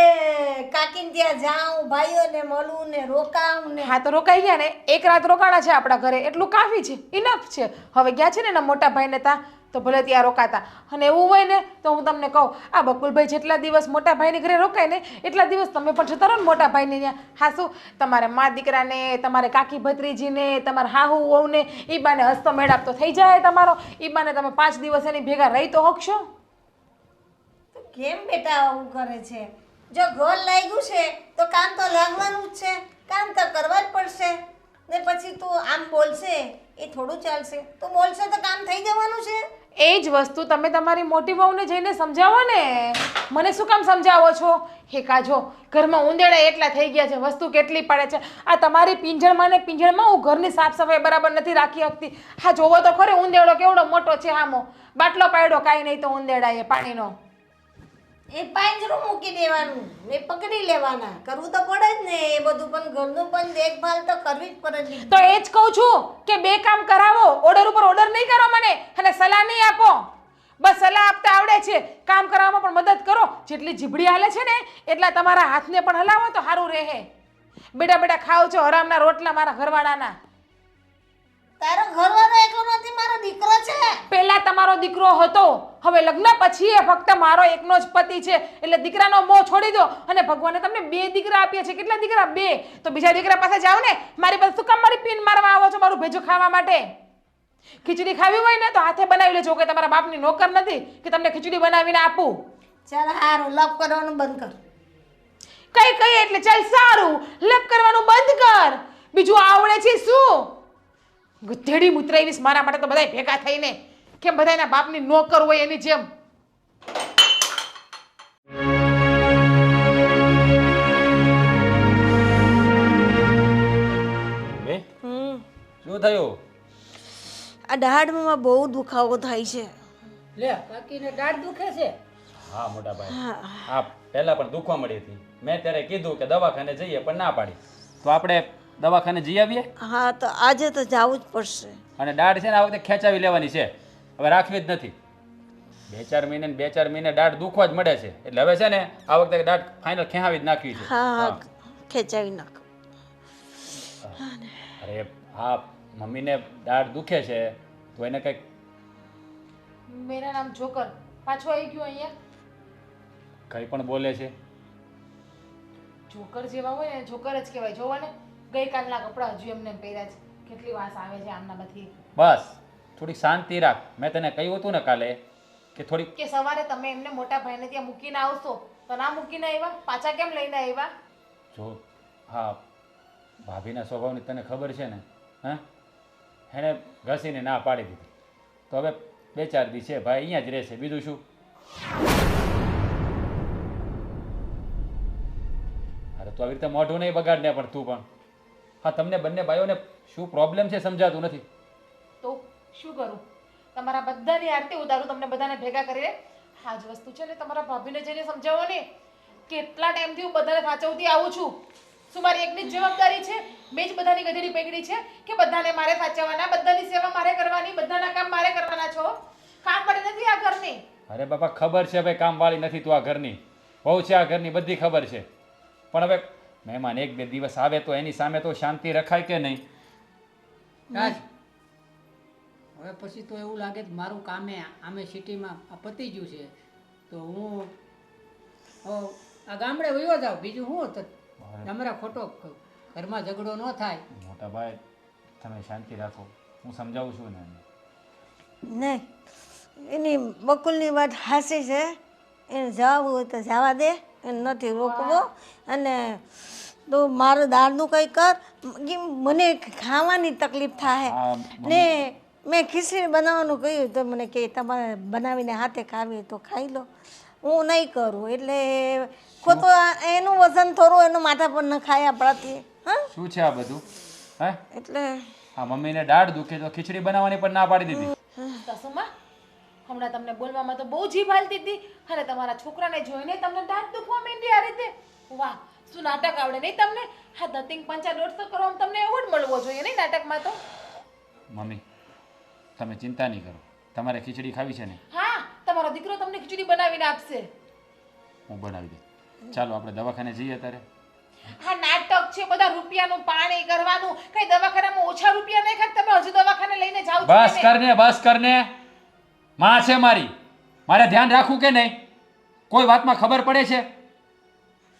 કાકીને ત્યાં જાઉં ભાઈઓને મળું ને રોકાવું ને હા તો રોકાઈ ગયા ને, એક રાત રોકાણા છે આપણા ઘરે, એટલું કાફી છે, ઇનફ છે. હવે ગયા છે ને એના મોટા ભાઈને ત્યાં, તો ભલે ત્યાં રોકાતા. અને એવું હોય ને તો હું તમને કહું, આ બકુલભાઈ જેટલા દિવસ મોટા ભાઈને ઘરે રોકાય ને એટલા દિવસ તમે પણ જતા રહો ને મોટા ભાઈને ત્યાં. હા શું તમારે મા દીકરાને, તમારે કાકી ભત્રીજીને, તમારા હાહુ વહુને એ બાને હસતો મેળાપ તો થઈ જાય તમારો. એ બાને તમે 5 દિવસ એની ભેગા રહી તો હકશો. તો કેમ બેટા આવું કરે છે? જો ઘર લાગ્યું છે તો કામ તો લાગવાનું જ છે, કામ તો કરવા જ પડશે. ને પછી તું આમ બોલશે એ થોડું ચાલશે, તું બોલશે તો કામ થઈ જવાનું છે. એ જ વસ્તુ તમે તમારી મોટી વહુને જઈને સમજાવો ને. મને શું કામ સમજાવો છો? હે કાજો, ઘરમાં ઉંદેડા એટલા થઈ ગયા છે, વસ્તુ કેટલી પડે છે. આ તમારી પિંજણમાં ને પિંજણમાં હું ઘરની સાફ સફાઈ બરાબર નથી રાખી શકતી. હા જોવો તો ખરે ઉંદેડો કેવડો મોટો છે. હામો બાટલો પાડ્યો કાંઈ નહીં તો ઉંદેડા એ પાણીનો. એ પાંજરું મૂકી દેવાનું ને પકડી લેવાના, કરવું તો પડે જ ને એ બધું. પણ ઘરનું પણ દેખભાલ તો કરવી જ પડે. તો એ જ કહું છું કે 2 કામ કરાવો, ઓર્ડર ઉપર ઓર્ડર નહીં કરો મને, અને સલાહ નહીં આપો. બસ સલાહ આપતા આવડે છે, કામ કરવામાં પણ મદદ કરો. જેટલી જીભડી હાલે છે ને એટલા તમારા હાથને પણ હલાવો તો સારું રહે. બેટા બેટા ખાવ છો હરામના રોટલા મારા ઘરવાળાના. તારો ઘરવાળો એકલો નથી, મારો દીકરો છે. પહેલા તમારો દીકરો હતો, હવે લગ્ન પછી એ ફક્ત મારો એકનો જ પતિ છે. એટલે દીકરાનો મોહ છોડી દો. અને ભગવાને તમને 2 દીકરા આપ્યા છે. કેટલા દીકરા? 2. તો બીજા દીકરા પાસે જાઓ ને. મારી પાસે શું કામ મારી પીન મારવા આવો છો મારું ભેજું ખાવા માટે? ખીચડી ખાવી હોય ને તો હાથે બનાવી લેજો, કે તમારા બાપની નોકર નથી કે તમને ખીચડી બનાવીને આપું. ચાલ હારું, લપ કરવાનું બંધ કર. કઈ એટલે ચાલ સારું, લપ કરવાનું બંધ કર. બીજું આવડે છે શું? ગુથેડી મુતરાઈવીસ મારા માટે તો બધાય ભેગા થઈને. કેમ બધાયના બાપની નોકર હોય એની જેમ. શું થયું? આ દાઢમાં બહુ દુખાવો થાય છે. લે કાકીને દાઢ દુખે છે? હા મોટા ભાઈ, હા પહેલા પણ દુખવા મળી હતી. મેં ત્યારે કીધું કે દવાખાને જઈએ, પણ ના પાડી. તો આપણે દવાખાને જઈ આવીએ. હા તો આજે તો જવું જ પડશે. અને દાઢ છે ને આ વખતે ખેંચાવી લેવાની છે, હવે રાખવી જ નથી. 2-4 મહિને ને 2-4 મહિને દાઢ દુખવા જ મળે છે. એટલે હવે છે ને આ વખતે દાઢ ફાઇનલ ખેંચાવી જ નાખવી છે. હા હા ખેંચાવી નાખો. અરે હા, મમ્મીને દાઢ દુખે છે તો એને કંઈક. મેરા નામ જોકર પાછો આવી ગયો અહીંયા. કંઈ પણ બોલે છે. જોકર જેવા હોય ને જોકર જ કહેવાય. જોવો ને ગઈકાલના કપડાં હજુ એમને પહેર્યા છે. કેટલી વાસ આવે છે આમના બધી. બસ થોડીક શાંતિ રાખ. મેં તને કહ્યું હતું ને કાલે કે થોડીક. કે સવારે તમે એમને મોટા ભાઈને ત્યાં મૂકીને આવશો તો ના મૂકીને આવ્યા? પાછા કેમ લઈને આવ્યા? જો હા, ભાભીના સ્વભાવની તને ખબર છે ને. હા, એણે ઘસીને ના પાડી દીધી. તો હવે 2-4 દી છે ભાઈ અહીંયા જ રહેશે, બીજું શું. અરે તો આવી રીતે મોઢું નહીં બગાડને પણ તું પણ. હા, તમને બંને ભાઈઓને શું પ્રોબ્લેમ છે સમજાતું નથી. તો શું કરું? તમારા બધાની આરતી ઉતારું, તમને બધાને ભેગા કરીને. આ જ વસ્તુ છે ને તમારા ભાભીને જઈને સમજાવો ને. કેટલા ટાઈમથી હું બધાને સાચવતી આવું છું. શું મારી એકની જ જવાબદારી છે? મેં જ બધાની ગધેડી પકડી છે કે બધાને મારે સાચવવાના, બધાની સેવા મારે કરવાની, બધાના કામ મારે કરવાના છો? કામ પડે નથી આ ઘરની? અરે બાપા ખબર છે ભાઈ, કામવાળી નથી તું આ ઘરની. બહુ છે આ ઘરની, બધી ખબર છે. પણ હવે મહેમાન 1-2 દિવસ આવે તો એની સામે તો શાંતિ રખાય કે નહીં? રાજ, હવે પછી તો એવું લાગે કે મારું કામે આમે સિટીમાં આ પતી ગયું છે તો હું આ ગામડે વયો જાઉં. બીજું શું તો તમારા ખોટો ઘરમાં ઝઘડો ન થાય. મોટા ભાઈ તમે શાંતિ રાખો, હું સમજાવું છું ને. નહીં, એની બકુલની વાત હાસી છે. એને જવું હોય તો જવા દે, એને નથી રોકવો. અને તો મારું દાળનું કંઈ કર, મને ખાવાની તકલીફ થાય ને. મેં ખીચડી બનાવવાનું કહ્યું તો મને કે તમારે બનાવીને હાથે ખાવી તો ખાઈ લો. હું નહીં કરું એટલે ખોટો એનું વજન થોડું એનું માથા પર ન ખાય આપણાથી. હા શું છે આ બધું? હે એટલે હા, મમ્મીને દાઢ દુખે તો ખીચડી બનાવવાની પણ ના પાડી દીધી. સાસુમાં હમણાં તમને બોલવામાં તો બહુ જીભ હાલતી હતી, અને તમારા છોકરાને જોઈને તમને દાંત દુખવા માંડી આ રીતે. વાહ, શું નાટક આવડે નહીં તમને? હા, નથિંગ 5-150 કરવામાં તમને એવોર્ડ મળવો જોઈએ નહીં નાટકમાં તો. મમ્મી તમે ચિંતા નહીં કરો, તમારે ખીચડી ખાવી છે ને? હા, તમારો દીકરો તમને ખીચડી બનાવીને આપશે. હું બનાવી દઉં. ચાલો આપણે દવાખાને જઈએ અત્યારે. આ નાટક છે બધા રૂપિયાનું પાણી કરવાનું. કઈ દવાખાનામાં ઓછા રૂપિયા નહીં ખાતા તમે હજુ દવાખાને લઈને જાવ છો બસ કે કરને બસ કરને. માં છે મારી, મારે ધ્યાન રાખવું કે નહીં? કોઈ વાતમાં ખબર પડે છે?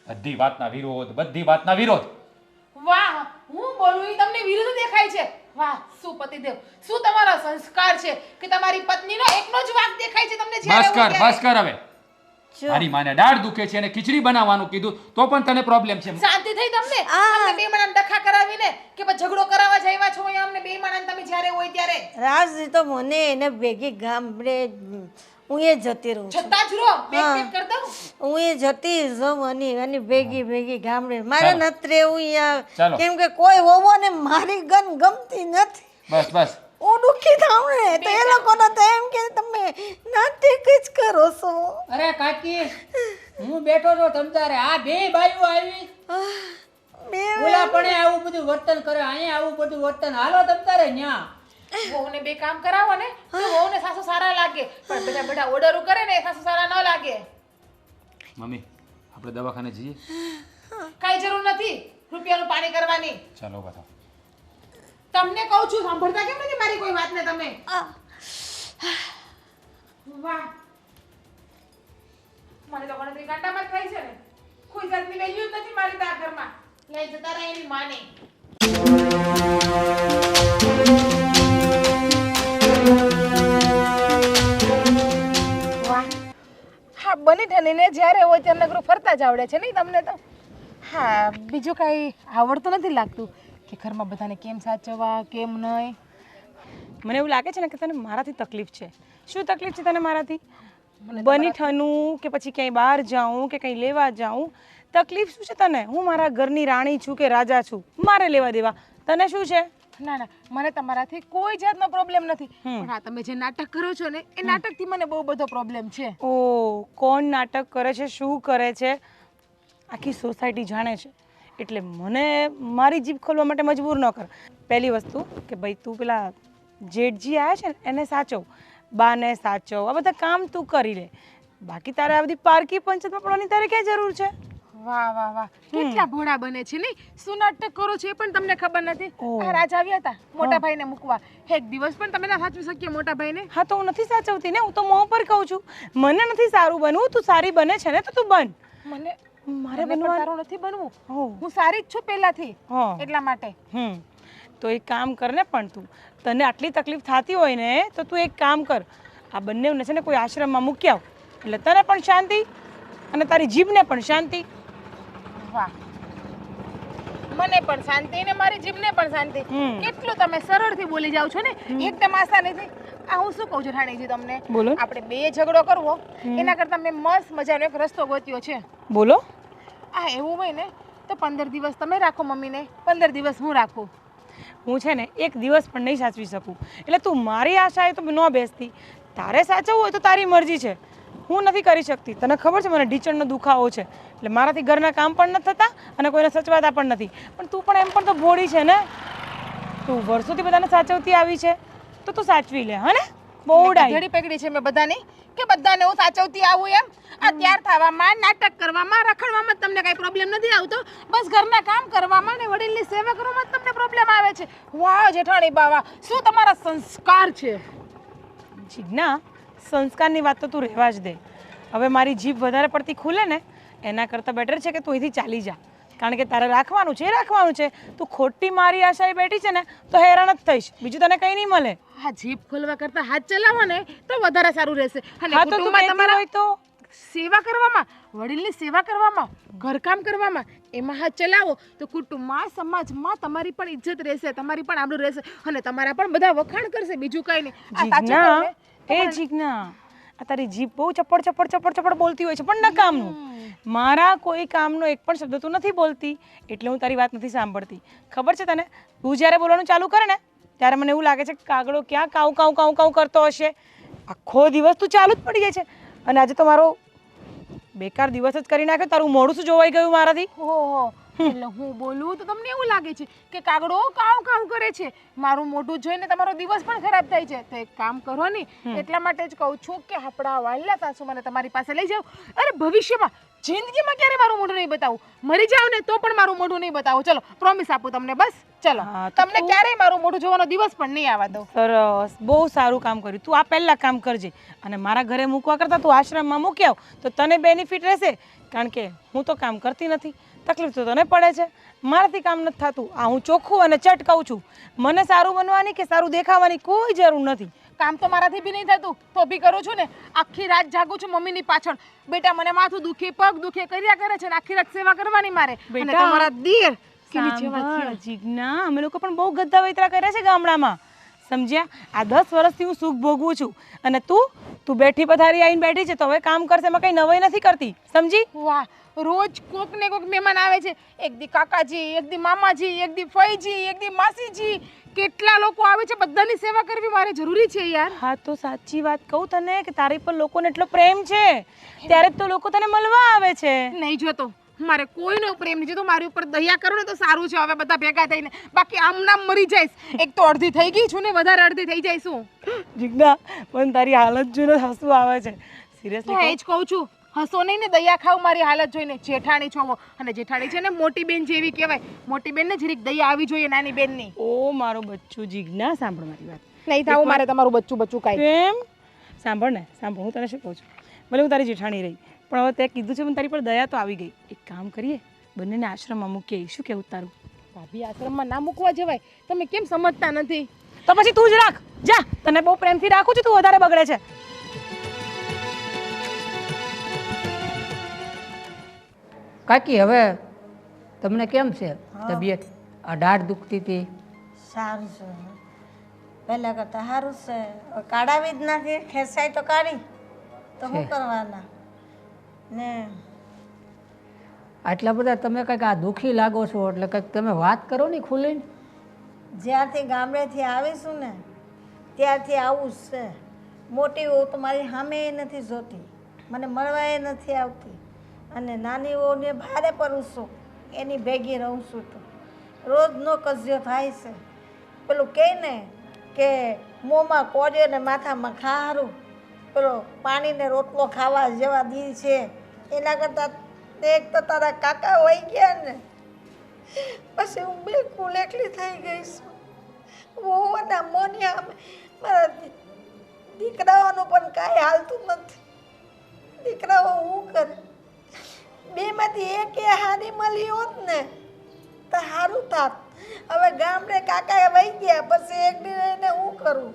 બધી વાતના વિરોધ, બધી વાતના વિરોધ. નહીં? વાહ, હું બોલું ઈ તમને વિરુદ્ધ દેખાય છે. વાહ, શું પતિદેવ, શું તમારા સંસ્કાર છે કે તમારી પત્નીનો એકનો જ વાંક દેખાય છે તમને જ્યારે બસ હોય કર ત્યારે? બસ કર હવે. મારી માને દાઢ દુખે છે અને ખીચડી બનાવવાનું કીધું તો પણ તને પ્રોબ્લેમ છે. શાંતિ થઈ તમને? અમને બે માણસ ડખા કરાવીને કે પછી ઝઘડો કરાવવા જઈવા છો અહીંયા અમને બે માણસ તમે જ્યારે હોય ત્યારે? રાજજી તો મને એને ભેગી ગામડે હું એ જતી રહું છું. છતાં જ રહો, બેક બેક કર દઉં. હું એ જતી જઉં અને ભેગી ભેગી ગામડે મારે ચાલો. નથી રહેવું અહીંયા. ચાલો. કેમ કે કોઈ હોવો ને મારી ગન ગમતી નથી. બસ બસ. હું દુઃખી થાઉં ને તો એ લોકોને તો એમ કે તમે નાટક જ કરો છો. અરે કાકી હું બેઠો છો તમતારે આ બે બાઈઓ આવી બે ઓલા પણ આવું બધું વર્તન કરે અહીંયા આવું બધું વર્તન હાલો તમતારે ન્યા વહુને બે કામ કરાવો ને તો વહુને સાસુ સારા લાગે પણ બધા બધા ઓર્ડરો કરે ને એ સાસુ સારા ન લાગે. મમ્મી આપણે દવાખાને જઈએ. કાંઈ જરૂર નથી રૂપિયાનું પાણી કરવાની. ચાલો બતાવો. તમને કહું છું સાંભળતા કેમ નથી મારી કોઈ વાતને તમે? વાહ, મને તો ગણતરી કાંટામાં જ થાય છે ને. કોઈ જાતની વેલ્યુ જ નથી મારી તો આ ઘરમાં. લઈ જતા રહે એની માને. વાહ, હા બની ઠનીને જ્યારે હોય ત્યારે નગરું ફરતા જ આવડે છે નહીં તમને તો? હા, બીજું કાંઈ આવડતું નથી લાગતું કે ઘરમાં બધાને કેમ સાચવવા કેમ નહીં. મને એવું લાગે છે ને કે તને મારાથી તકલીફ છે. શું તકલીફ છે તને મારાથી? બની ઠનું કે પછી ક્યાંય બહાર જાઉં કે કંઈ લેવા જાઉં, તકલીફ શું છે તને? હું મારા ઘરની રાણી છું કે રાજા છું, મારે લેવા દેવા. તને શું છે? ના ના, મને તમારાથી કોઈ જાતનો પ્રોબ્લેમ નથી, પણ હા તમે જે નાટક કરો છો ને એ નાટકથી મને બહુ બધો પ્રોબ્લેમ છે. ઓ, કોણ નાટક કરે છે, શું કરે છે, આખી સોસાયટી જાણે છે. એટલે મને મારી જીભ ખોલવા માટે મજબૂર ન કર. પહેલી વસ્તુ કે ભાઈ તું પેલા જેઠજી આવ્યા છે ને એને સાચવ, બાને સાચવ, આ બધા કામ તું કરી લે. બાકી તારે આ બધી પારકી પંચાયતમાં પડવાની તારે ક્યાં જરૂર છે? વાહ વાહ વાહ, કેટલા ભોળા બને છે નહીં. શું નાટક કરો છો એ પણ તમને ખબર નથી. ઓહ. આ રાજ આવ્યા હતા મોટા ભાઈને મૂકવા, એક દિવસ પણ તમે ના સાચવી શકીએ મોટા ભાઈને. હા તો હું નથી સાચવતી ને, હું તો મોં પર કહું છું. મને નથી સારું બનવું, તું સારી બને છે ને તો તું બન. મને મારે મને પણ બનવાનું તારું નથી બનવું. હો. હું સારી જ છું પહેલાથી, હા. એટલા માટે. તો એક કામ કર ને, પણ તું તને આટલી તકલીફ થતી હોય ને તો તું એક કામ કર, આ બંનેને છે ને કોઈ આશ્રમમાં મૂકી આવ, એટલે તને પણ શાંતિ અને તારી જીભને પણ શાંતિ. વાહ, મને પણ શાંતિ ને મારી જીભને પણ શાંતિ. કેટલું તમે સરળથી બોલી જાવ છો ને, એકદમ આસાનીથી. આ હું શું કહું છું રાણીજી તમને, બોલો. આપણે બે ઝઘડો કરવો એના કરતા મેં મસ્ત મજાનો એક રસ્તો ગોત્યો છે. બોલો. આ એવું હોય ને તો 15 દિવસ તમે રાખો મમ્મીને, 15 દિવસ હું રાખું. હું છે ને એક દિવસ પણ નહીં સાચવી શકું, એટલે તું મારી આશાએ તો ન બેસતી. તારે સાચવવું હોય તો તારી મરજી છે, હું નથી કરી શકતી. તને ખબર છે મને ઢીચણનો દુખાવો છે, એટલે મારાથી ઘરના કામ પણ નથી થતા અને કોઈને સચવાતા પણ નથી. પણ તું પણ એમ પણ તો ભોળી છે ને, તું વર્ષોથી બધાને સાચવતી આવી છે તો તું સાચવી લે. હા ને, બહુ ડાઈ ઘડી પકડી છે મેં બધાની કે બધાને હું સાચવતી આવું એમ. આ તૈયાર થવામાં, નાટક કરવામાં, રખડવામાં જ તમને કાંઈ પ્રોબ્લેમ નથી આવતો. બસ ઘરના કામ કરવામાં ને વડીલની સેવા કરવામાં જ તમને પ્રોબ્લેમ આવે છે. વાહ જેઠાણી બાવા, શું તમારા સંસ્કાર છે. જીજ્ઞા, સંસ્કારની વાત તો તું રહેવા જ દે. હવે મારી જીભ વધારે પડતી ખુલે ને એના કરતાં બેટર છે કે તું અહીંથી ચાલી જા, કારણ કે તારે રાખવાનું છે રાખવાનું છે. તું ખોટી મારી આશાએ બેઠી છે ને તો હેરાન જ થઈશ, બીજું તને કંઈ નહીં મળે. હા, જીભ ખોલવા કરતાં હાથ ચલાવો ને તો વધારે સારું રહેશે. અને હા તો તું કુટુંબમાં કહેતી તમારા હોય તો સેવા કરવામાં, વડીલની સેવા કરવામાં, ઘરકામ કરવામાં એમાં હાથ ચલાવો તો કુટુંબમાં, સમાજમાં તમારી પણ ઇજ્જત રહેશે, તમારી પણ આબરૂ રહેશે અને તમારા પણ બધા વખાણ કરશે. બીજું કાંઈ નહીં. આ સાચું કહું જીજ્ઞા, ને એ જીજ્ઞા, આ તારી જીભ બહુ ચપડ ચપડ ચપડ ચપડ બોલતી હોય છે, પણ નકામનું. મારા કોઈ કામનો એક પણ શબ્દ તું નથી બોલતી, એટલે હું તારી વાત નથી સાંભળતી. ખબર છે તને, તું જ્યારે બોલવાનું ચાલુ કરે ને ત્યારે મને એવું લાગે છે કે કાગડો ક્યાં કાઉ કાઉ કાઉ કાઉ કરતો હશે. આખો દિવસ તું ચાલુ જ પડી જાય છે, અને આજે તો મારો બેકાર દિવસ જ કરી નાખ્યો. તારું મોઢું શું જોવાઈ ગયું મારાથી. ઓહો, એટલે હું બોલું તો તમને એવું લાગે છે કે કાગડો કાવ કાવ કરે છે. મારું મોઢું જોઈને તમારો દિવસ પણ ખરાબ થાય છે. તો એક કામ કરો ને, એટલા માટે જ કહું છું કે આપણા વાલા સાસુ મને તમારી પાસે લઈ જાઓ. અરે ભવિષ્યમાં જિંદગીમાં ક્યારે મારું મોઢું નહીં બતાવું. મરી જાવ ને તો પણ મારું મોઢું નહીં બતાવું. ચલો પ્રોમિસ આપું તમને, બસ ચલો. હા, તો તમને ક્યારેય મારું મોઢું જોવાનો દિવસ પણ નહીં આવવા દઉં. સરસ, બહુ સારું કામ કર્યું. તું આ પહેલાં કામ કરજે અને મારા ઘરે મૂકવા કરતાં તું આશ્રમમાં મૂકી આવ તો તને બેનિફિટ રહેશે. કારણ કે હું તો કામ કરતી નથી, તકલીફ તો તને પડે છે, મારાથી કામ નથી થતું. આ હું ચોખ્ખું અને ચટ કહું છું. મને સારું બનવાની કે સારું દેખાવાની કોઈ જરૂર નથી. કામ તો મારાથી બી નહીં થતું તો બી કરું છું ને. આખી રાત જાગું છું મમ્મીની પાછળ. બેટા મને માથું દુખે, પગ દુખે કર્યા કરે છે ને આખી રાત સેવા કરવાની મારે. અને તમારા દીર કેવી જેવા છે. સાંભળ જીજ્ઞા, અમે લોકો પણ બહુ ગદ્દા વૈતરા કર્યા છે ગામડામાં, સમજ્યા? આ 10 વર્ષથી હું સુખ ભોગવું છું અને તું બેઠી પથારી આવીને બેઠી છે તો હવે કામ કરશે, એમાં કઈ નવાઈ નથી કરતી, સમજી? વાહ, રોજ કોક ને કોક મહેમાન આવે છે. એક દી કાકાજી, એક દી મામાજી, એક દી ફઈજી, એક દી માસીજી, કેટલા લોકો આવે છે. બધાની સેવા કરવી મારે જરૂરી છે યાર. હા તો સાચી વાત કહું તને કે તારી પર લોકોને એટલો પ્રેમ છે ત્યારે જ તો લોકો તને મળવા આવે છે. નહીં જોતો મારે કોઈનો પ્રેમ નહીં જોતો. મારી ઉપર દયા કરો ને તો સારું છે. હવે બધા ભેગા થઈને, બાકી આમ નામ મરી જઈશ. એક તો અડધી થઈ ગઈ છું ને વધારે અડધી થઈ જઈશું. જીજ્ઞા, મને તારી હાલત જોઈને હસવું આવે છે. સિરિયસલી એ જ કહું છું, હસો નહીં ને, દયા ખાવ મારી હાલત જોઈને. જેઠાણી છો અને જેઠાણી છે ને મોટી બેન જેવી કહેવાય. મોટી બેન ને જરીક દયા આવી જોઈએ નાની બેનની. ઓ મારો બચ્ચું જીજ્ઞા, સાંભળ મારી વાત. નહીં થાવું મારે તમારું બચ્ચું કાંઈ. કેમ? સાંભળ ને, સાંભળ, હું તને શું કહું છું. ભલે હું તારી જેઠાણી રહી પણ હવે તે કીધું છે મને તારી પર દયા તો આવી ગઈ. એક કામ કરીએ, બંનેને આશ્રમમાં મૂકીએ. શું કેવું તારું? ભાભી આશ્રમમાં ના મૂકવા જવાય. તમે કેમ સમજતા નથી? તો પછી તું જ રાખ જા. તને બહુ પ્રેમથી રાખું છું, તું વધારે બગડે છે. કાકી હવે તમને કેમ છે તબિયત? આ દાઢ દુખતી હતી. સારું છે, પહેલાં કરતાં સારું છે. હવે કાઢાવી જ નથી, ખેંચાય તો કાઢી તો શું કરવાના ને. આટલા બધા તમે કંઈક આ દુઃખી લાગો છો એટલે કંઈક તમે વાત કરો ને ખુલીને. જ્યારથી ગામડેથી આવીશું ને ત્યારથી આવું જ છે. મોટી વહુ તો મારી સામે નથી જોતી, મને મળવા એ નથી આવતી. અને નાની વહુને ભારે પરું છું, એની ભેગી રહું છું તો રોજનો કજ્યો થાય છે. પેલું કહે ને કે મોંમાં કોર્યો ને માથામાં ખારું, પેલો પાણીને રોટલો ખાવા જેવા દી છે. એના કરતાં એક તો તારા કાકા વહી ગયા ને પછી હું બિલકુલ એકલી થઈ ગઈ છું. વહુના મોનિયા મારા દીકરાઓનું પણ કાંઈ હાલતું નથી. દીકરાઓ હું કરે? બેમાંથી એક હારી મળી હોત ને તો સારું થાત. હવે ગામડે કાકા વહી ગયા પછી એક દિને હું કરું?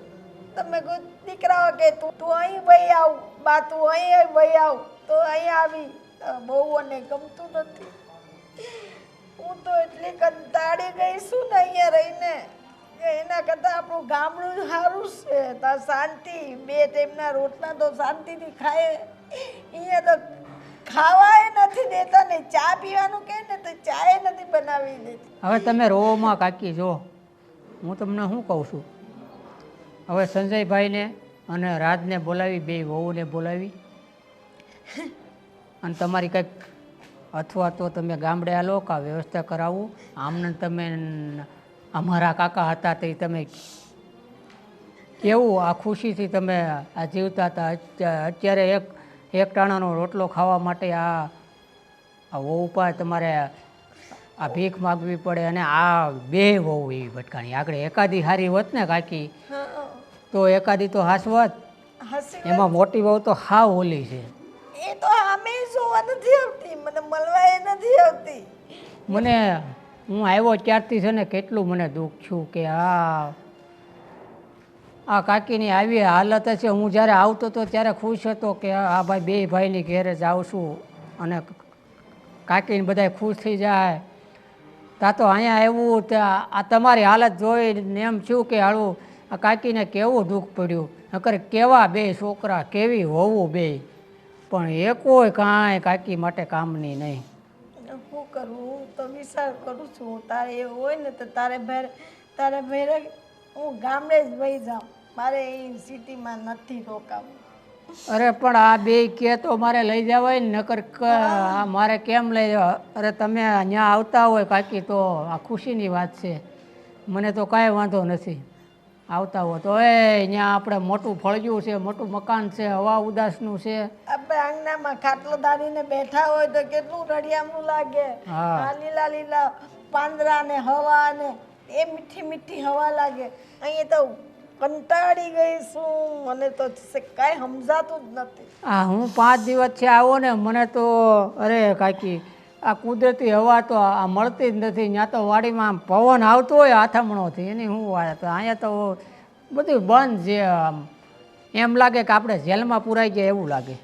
તમે કોઈ દીકરાઓ કે તું અહીં વહી આવ, બા તું અહીં વહી આવ, તો અહીં આવી. બહુઓને ગમતું નથી. હું તો એટલી કંટાળી ગઈ છું ને અહીંયા રહીને કે એના કરતાં આપણું ગામડું સારું છે. ત્યાં શાંતિ, 2 ટાઈમના રોટલા તો શાંતિથી ખાય. અહીંયા તો ખાવાય નથી દેતા ને ચા પીવાનું કહે ને તો ચાય નથી બનાવી દેતી. હવે તમે રોવામાં કાકી જો, હું તમને શું કહું છું, હવે સંજયભાઈને અને રાજને બોલાવી, 2 વહુને બોલાવી અને તમારી કંઈક અથવા તો તમે ગામડે આલો કાં વ્યવસ્થા કરાવું. આમને તમે અમારા કાકા હતા તે તમે કેવું આ ખુશીથી તમે આ જીવતા હતા. અત્યારે એક ટાણાનો રોટલો ખાવા માટે આ વહુ ઉપર તમારે આ ભીખ માગવી પડે. અને આ 2 વહુ એવી ભટકાણી. આગળ એકાદી હારી હોત ને કાકી તો એકાદી તો હાસવત. એમાં મોટી વહુ તો હાવ ઓલી છે. એ તો આમે જોવા નથી આવતી, મને મળવા એ નથી આવતી. મને હું આવ્યો ત્યારથી છે ને કેટલું મને દુઃખ છું કે આ કાકીની આવી હાલત છે. હું જ્યારે આવતો હતો ત્યારે ખુશ હતો કે આ ભાઈ 2 ભાઈની ઘેરે જ આવશું અને કાકીને બધા ખુશ થઈ જાય. તા તો અહીંયા આવ્યું ત્યાં આ તમારી હાલત જોઈને એમ થયું કે હાળું આ કાકીને કેવું દુઃખ પડ્યું. નકર કેવા 2 છોકરા, કેવી વહુ 2, પણ એ કોઈ કાંઈ કાકી માટે કામની નહીં. શું કરું? હું તો વિચાર કરું છું તારે એવું હોય ને તો તારે ભેરે હું ગામડે જ વહી જાઉં. મારે એ સિટીમાં નથી રોકાવું. અરે પણ આ બે કે તો મારે લઈ જવાય ને નકર આ મારે કેમ લઈ જવા? અરે તમે અહીંયા આવતા હોય કાકી તો આ ખુશીની વાત છે. મને તો કાંઈ વાંધો નથી. આવતા હો તો અહીંયા આપણે મોટું ફળિયું છે, મોટું મકાન છે, હવા ઉદાસનું છે. આપણે આંગણામાં ખાટલો દાડીને બેઠા હોય તો કેટલું રળિયામણું લાગે. હા. આ લીલા લીલા પાંદડા ને હવા ને એ મીઠી મીઠી હવા લાગે. અહીંયા તો કંટાળી ગઈ છું. મને તો કાંઈ સમજાતું જ નથી. આ હું 5 દિવસથી આવો ને મને તો અરે કાકી આ કુદરતી હવા તો આ મળતી જ નથી. ત્યાં તો વાડીમાં આમ પવન આવતો હોય હાથમણોથી એની શું વાત. અહીંયા તો બધું બંધ છે. આમ એમ લાગે કે આપણે જેલમાં પુરાઈ ગયા એવું લાગે.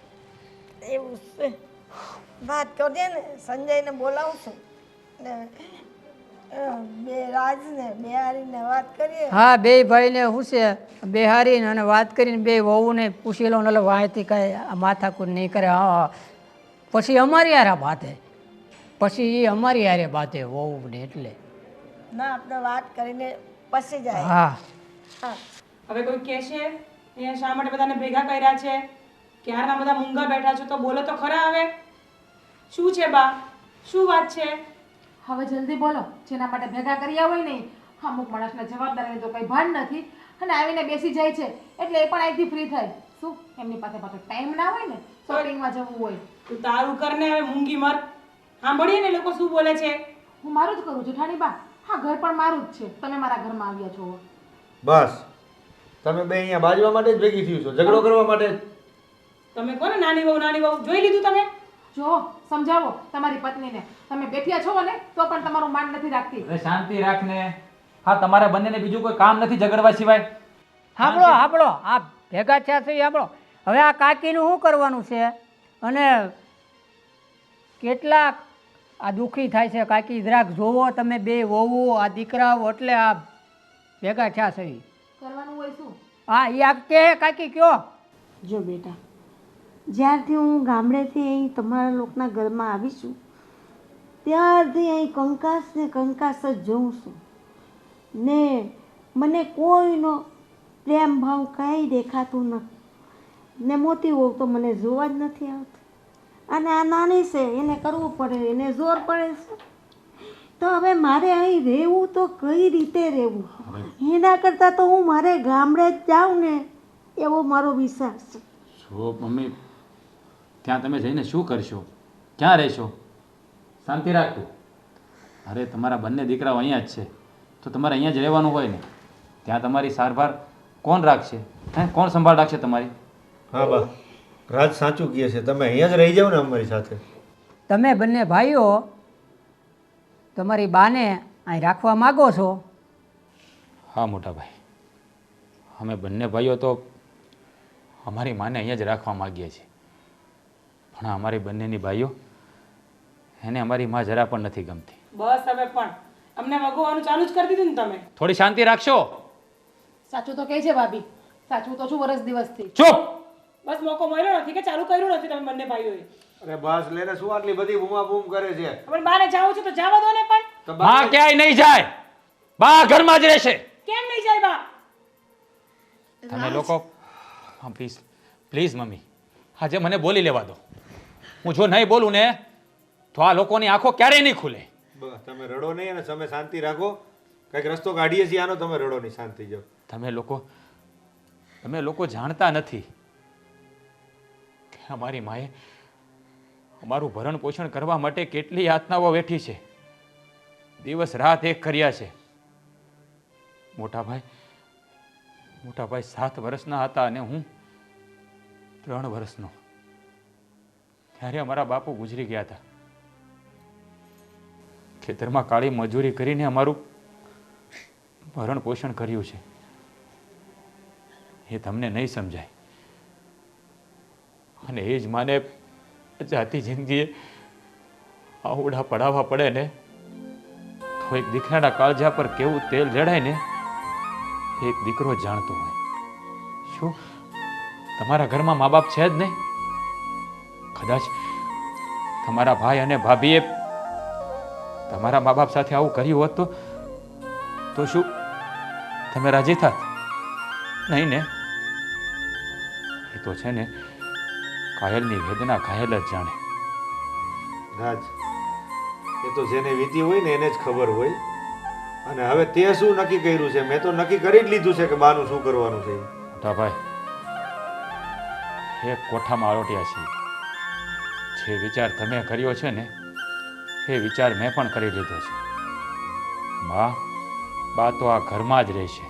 એવું છે. વાત કરીએ ને સંજયને બોલાવું છું ને બે રાજને બેહારીને વાત કરીએ. હા બે ભાઈને શું છે બેહારીને અને વાત કરીને બે વહુને પૂછી લો એટલે વાંયથી કાંઈ માથાકૂટ નહીં કરે. હા પછી અમારી હારે બાંધે, પછી એ અમારી હારે બાંધે વહુને એટલે. ના આપણે વાત કરીને પછી જાય. હા હા. હવે કોઈ કહેશે અહીંયા શા માટે બધાને ભેગા કર્યા છે? ક્યારના બધા મૂંગા બેઠા છો તો બોલો તો ખરા. હવે શું છે બા, શું વાત છે? હવે જલ્દી બોલો. જેના માટે ભેગા કર્યા હોય ને અમુક માણસના જવાબદારીનું તો કંઈ ભાન નથી અને આવીને બેસી જાય છે એટલે એ પણ અહીંથી ફ્રી થાય. શું એમની પાસે પાછો ટાઈમ ના હોય ને શોપિંગમાં જવું હોય. તું તારું કરને હવે મૂંગી મર. સાંભળીએ ને લોકો શું બોલે છે. હું મારું જ કરું છું ઠાણી બા. હા ઘર પણ મારું જ છે. તમે મારા ઘરમાં આવ્યા છો. બસ તમે બે અહીંયા બાજવા માટે જ ભેગી થયું છો, ઝઘડો કરવા માટે જ. તમે કોને નાની વહુ જોઈ લીધું તમે? જો સમજાવો તમારી પત્નીને. તમે બેઠ્યા છો ને તો પણ તમારું માન નથી રાખતી. અરે શાંતિ રાખને. હા તમારા બંનેને બીજું કોઈ કામ નથી ઝઘડવા સિવાય. સાંભળો સાંભળો આ ભેગા થયા છે સાંભળો. હવે આ કાકીનું શું કરવાનું છે અને કેટલાક આ દુઃખી થાય છે કાકી. જરાક જોવો તમે બે વહુ આ દીકરાઓ એટલે આ ભેગા થયા છે. કરવાનું હોય શું? હા એ આ કે કાકી કયો. જો બેટા જ્યારથી હું ગામડેથી અહીં તમારા લોકોના ઘરમાં આવી છું ત્યારથી અહીં કંકાસ ને કંકાસ જ જોઉં છું ને મને કોઈનો પ્રેમ ભાવ કાંઈ દેખાતું નથી ને મોટી વહુ તો મને જોવા જ નથી આવતી અને આ નાની છે એને કરવું પડે, એને જોર પડે છે. તો હવે મારે અહીં રહેવું તો કઈ રીતે રહેવું? એના કરતાં તો હું મારે ગામડે જ જાઉં ને એવો મારો વિચાર છે. જો મમ્મી ત્યાં તમે જઈને શું કરશો? ક્યાં રહેશો? શાંતિ રાખતું. અરે તમારા બંને દીકરાઓ અહીંયા જ છે તો તમારે અહીંયા જ રહેવાનું હોય ને. ત્યાં તમારી સારવાર કોણ રાખશે? હે કોણ સંભાળ રાખશે તમારી? હા બા રાજ સાચું કહે છે. તમે અહીંયા જ રહી જાઓ ને અમારી સાથે. તમે બંને ભાઈઓ તમારી બાને અહીં રાખવા માગો છો? હા મોટા ભાઈ, અમે બંને ભાઈઓ તો અમારી માને અહીંયા જ રાખવા માગીએ છીએ. પણ અમારી બંનેની ભાઈઓ એને અમારી માં જરા પણ નથી ગમતી. બસ હવે પણ અમને વગોવાનું ચાલુ જ કરી દીધું ને તમે. થોડી શાંતિ રાખશો? સાચું તો કહે છે ભાભી. સાચું તો છું વર્ષ દિવસથી. ચૂપ. બસ મોકો મળ્યો નથી કે ચાલુ કર્યું નથી તમે બંને ભાઈઓએ. અરે બસ લેને શું આટલી બધી બૂમા બૂમ કરે છે? હવે બાને જાવું છે તો જવા દો ને. પણ તો બા ક્યાંય નહીં જાય. બા ઘરમાં જ રહેશે. કેમ નહીં જાય બા? તમે લોકો હા પ્લીઝ પ્લીઝ મમ્મી આજે મને બોલી લેવા દો. હું જો નહીં બોલું ને તો આ લોકોની આંખો ક્યારેય નહીં ખુલે. બસ તમે રડો નહીં અને તમે શાંતિ રાખો. કંઈક રસ્તો કાઢીએ છીએ આનો. તમે રડો નહીં, શાંતિ જાઓ. તમે લોકો જાણતા નથી કે અમારી માએ અમારું ભરણ પોષણ કરવા માટે કેટલી યાતનાઓ વેઠી છે. દિવસ રાત એક કર્યા છે. મોટા ભાઈ 7 વર્ષના હતા અને હું 3 વર્ષનો. ત્યારે અમારા બાપુ ગુજરી ગયા હતા. ખેતરમાં કાળી મજૂરી કરીને અમારું ભરણ પોષણ કર્યું છે. એ તમને નહીં સમજાય. અને એ જ માને જાતી જિંદગીએ આવડા પડાવવા પડે ને તો એક દીકરાના કાળજા પર કેવું તેલ જડાય ને એક દીકરો જાણતો હોય. શું તમારા ઘરમાં મા બાપ છે જ નહીં? કદાચ તમારા ભાઈ અને ભાભીએ તમારા મા બાપ સાથે આવું કર્યું હોત તો શું તમે રાજી થાત? નહીં ને? એ તો છે ને ઘાયલની વેદના ઘાયલ જ જાણે. રાજ, એ તો જેને વીતી હોય ને એને જ ખબર હોય. અને હવે તે શું નક્કી કર્યું છે? મેં તો નક્કી કરી જ લીધું છે કે બાનું શું કરવાનું છે. મોટા ભાઈ, એક કોઠામાં આરોટ્યા છીએ. જે વિચાર તમે કર્યો છે ને એ વિચાર મેં પણ કરી લીધો છે. બા તો આ ઘરમાં જ રહેશે.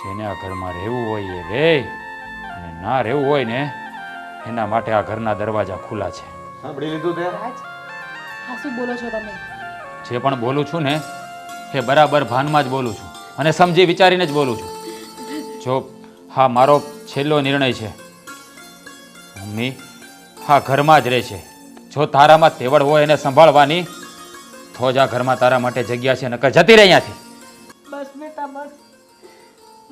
જેને આ ઘરમાં રહેવું હોય એ રહે, અને ના રહેવું હોય ને એના માટે આ ઘરના દરવાજા ખુલ્લા છે. સાંભળી લીધું તે? રાજ, હા શું બોલો છો તમે? જે પણ બોલું છું ને એ બરાબર ભાનમાં જ બોલું છું અને સમજી વિચારીને જ બોલું છું. જો હા મારો છેલ્લો નિર્ણય છે. મમ્મી હા ઘરમાં જ રહે છે. જો તારામાં તેવડ હોય એને સંભાળવાની તો જ આ ઘરમાં તારા માટે જગ્યા છે, નકર જતી રહે અહીંયાથી. બસ બેટા બસ,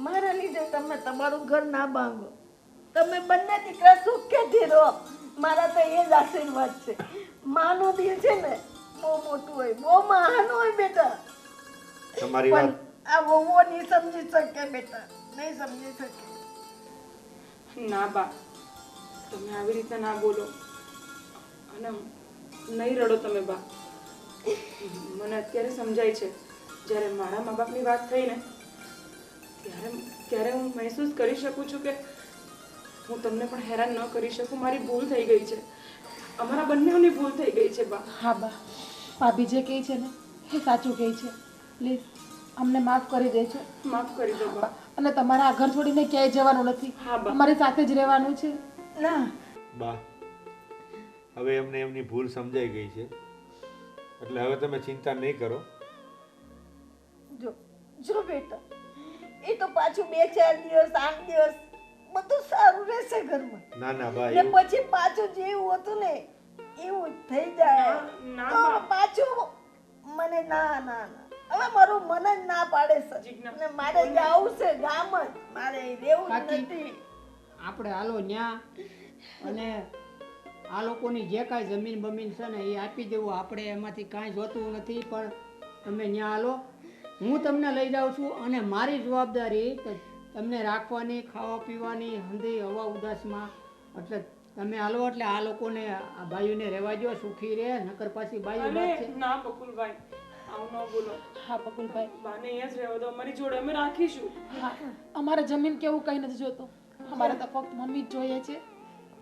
મારા લીધે તમે તમારું ઘર ના ભાંગો. તમે બંને દીકરા સુખેથી રહો. મારા તો એ જ આશીર્વાદ છે. માનું દિલ છે ને બહુ મોટું હોય, બહુ મહાન હોય બેટા. તમારી પણ વાત આ વહુઓ નહીં સમજી શકે બેટા, નહીં સમજી શકે. ના બા, તમે આવી રીતે ના બોલો અને નહીં રડો તમે બા. મને અત્યારે સમજાય છે, જ્યારે મારા મા બાપની વાત થઈ ને ત્યારે હું મહેસૂસ કરી શકું છું કે હું તમને પણ હેરાન ન કરી શકું. મારી ભૂલ થઈ ગઈ છે, અમારા બંનેઓની ભૂલ થઈ ગઈ છે બા. હા બા, ભાભી જે કહે છે ને એ સાચું કહે છે. પ્લીઝ અમને માફ કરી દેજો. માફ કરી દો બા. અને તમારા આ ઘર છોડીને ક્યાંય જવાનું નથી. હા બા. અમારી સાથે જ રહેવાનું છે. ના બા, હવે એમને એમની ભૂલ સમજાઈ ગઈ છે, એટલે હવે તમે ચિંતા નહીં કરો. જો જો બેટા, એ તો પાછું 2-4 દિવસ 8 દિવસ બધું સારું રહેશે ઘરમાં. ના ના બા, ને પછી પાછું જેવું હતું ને એવું જ થઈ જાય. ના, તો બા. પાછું મને ના ના ના હવે મારું મન જ ના પાડે છે. જીજ્ઞા. ને મારે જવું છે ગામ જ, મારે રહેવું જ કાકી. નથી. આપણે હાલો ન્યા અને આ લોકોની જે કાંઈ જમીન બમીન છે ને એ આપી દેવું. આપણે એમાંથી કાંઈ જોતું નથી, પણ તમે ન્યા હાલો, હું તમને લઈ જાઉં છું. અને મારી જવાબદારી તો તમને રાખવાની, ખાવા પીવાની, હંધી હવા ઉદાસમાં. એટલે તમે હાલો, એટલે આ લોકોને આ ભાઈઓને રહેવા દો, સુખી રહે. નકર પાછી બાઈઓ વાત અરે છે. ના બકુલભાઈ, આવું ન બોલો. હા બકુલભાઈ, બાને અહીંયા જ રહેવા દો, અમારી જોડે અમે રાખીશું. હા અમારે જમીન કેવું કંઈ નથી જોતું. અમારે તો ફક્ત મમ્મી જ જોઈએ છે.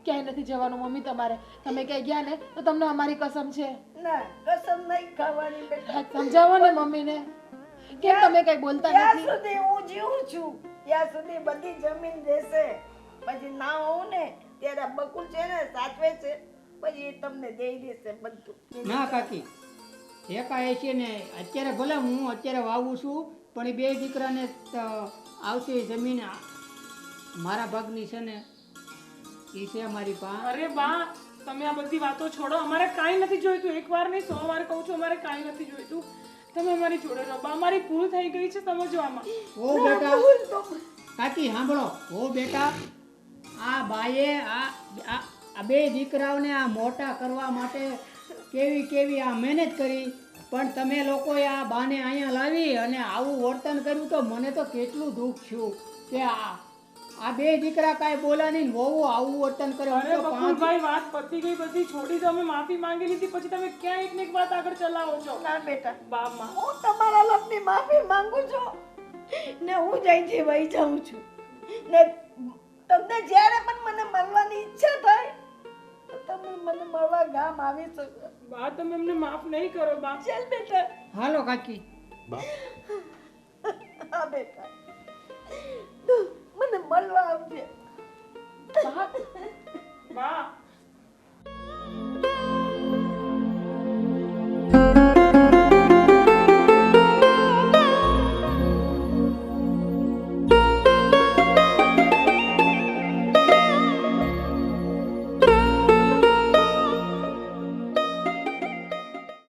ક્યાંય નથી જવાનું મમ્મી તમારે. તમે ક્યાંય ગયા ને તો તમને અમારી કસમ છે. ના કસમ નહીં ખાવાની બેટા. હા, સમજાવો ને મમ્મીને. કેમ તમે કઈ બોલતા ત્યાં નથી? સુધી હું જીવું છું ત્યાં સુધી બધી જમીન રહેશે. પછી ના હોઉં ને ત્યારે આ બકુલ છે ને સાચવે છે, પછી એ તમને દઈ દેશે બધું. ના કાકી, એકાએકી ને અત્યારે ભલે હું અત્યારે વાવું છું, પણ એ બે દીકરાને આવતી જમીન મારા ભાગની છે ને એ છે મારી પાસે. અરે બા, તમે આ બધી વાતો છોડો. અમારે કાંઈ નથી જોઈતું. એકવાર નહીં 100 વાર કહું છું, અમારે કાંઈ નથી જોઈતું. તમે અમારી જોડે રહો બા. અમારી ભૂલ થઈ ગઈ છે, સમજો આમાં. ઓ બેટા, કાકી સાંભળો. ઓ બેટા, આ બાએ આ બે દીકરાઓને આ મોટા કરવા માટે કેવી આ મહેનત કરી, પણ તમે લોકોએ આ બાને અહીંયા લાવી અને આવું વર્તન કર્યું તો મને તો કેટલું દુઃખ થયું કે આ બે દીકરા કાંઈ બોલા નહીં, વહુ આવું વર્તન કરે. હું અરે તો પાંચ બકુલભાઈ, વાત પતી ગઈ, બધી છોડી દો. અમે માફી માંગી લીધી, પછી તમે ક્યાં એક ને એક વાત આગળ ચલાવો છો? ના બેટા, બામાં હું તમારા લોકોની માફી માંગુ છું ને હું જઈથી વહી જાઉં છું. ને તમને જ્યારે પણ મને મળવાની ઈચ્છા થાય તો તમે મને મળવા ગામ આવી શકો. બા, તમે અમને માફ નહીં કરો બા. ચાલ બેટા. હાલો કાકી. બા, હા બેટા, મને મળવા આવજે. બા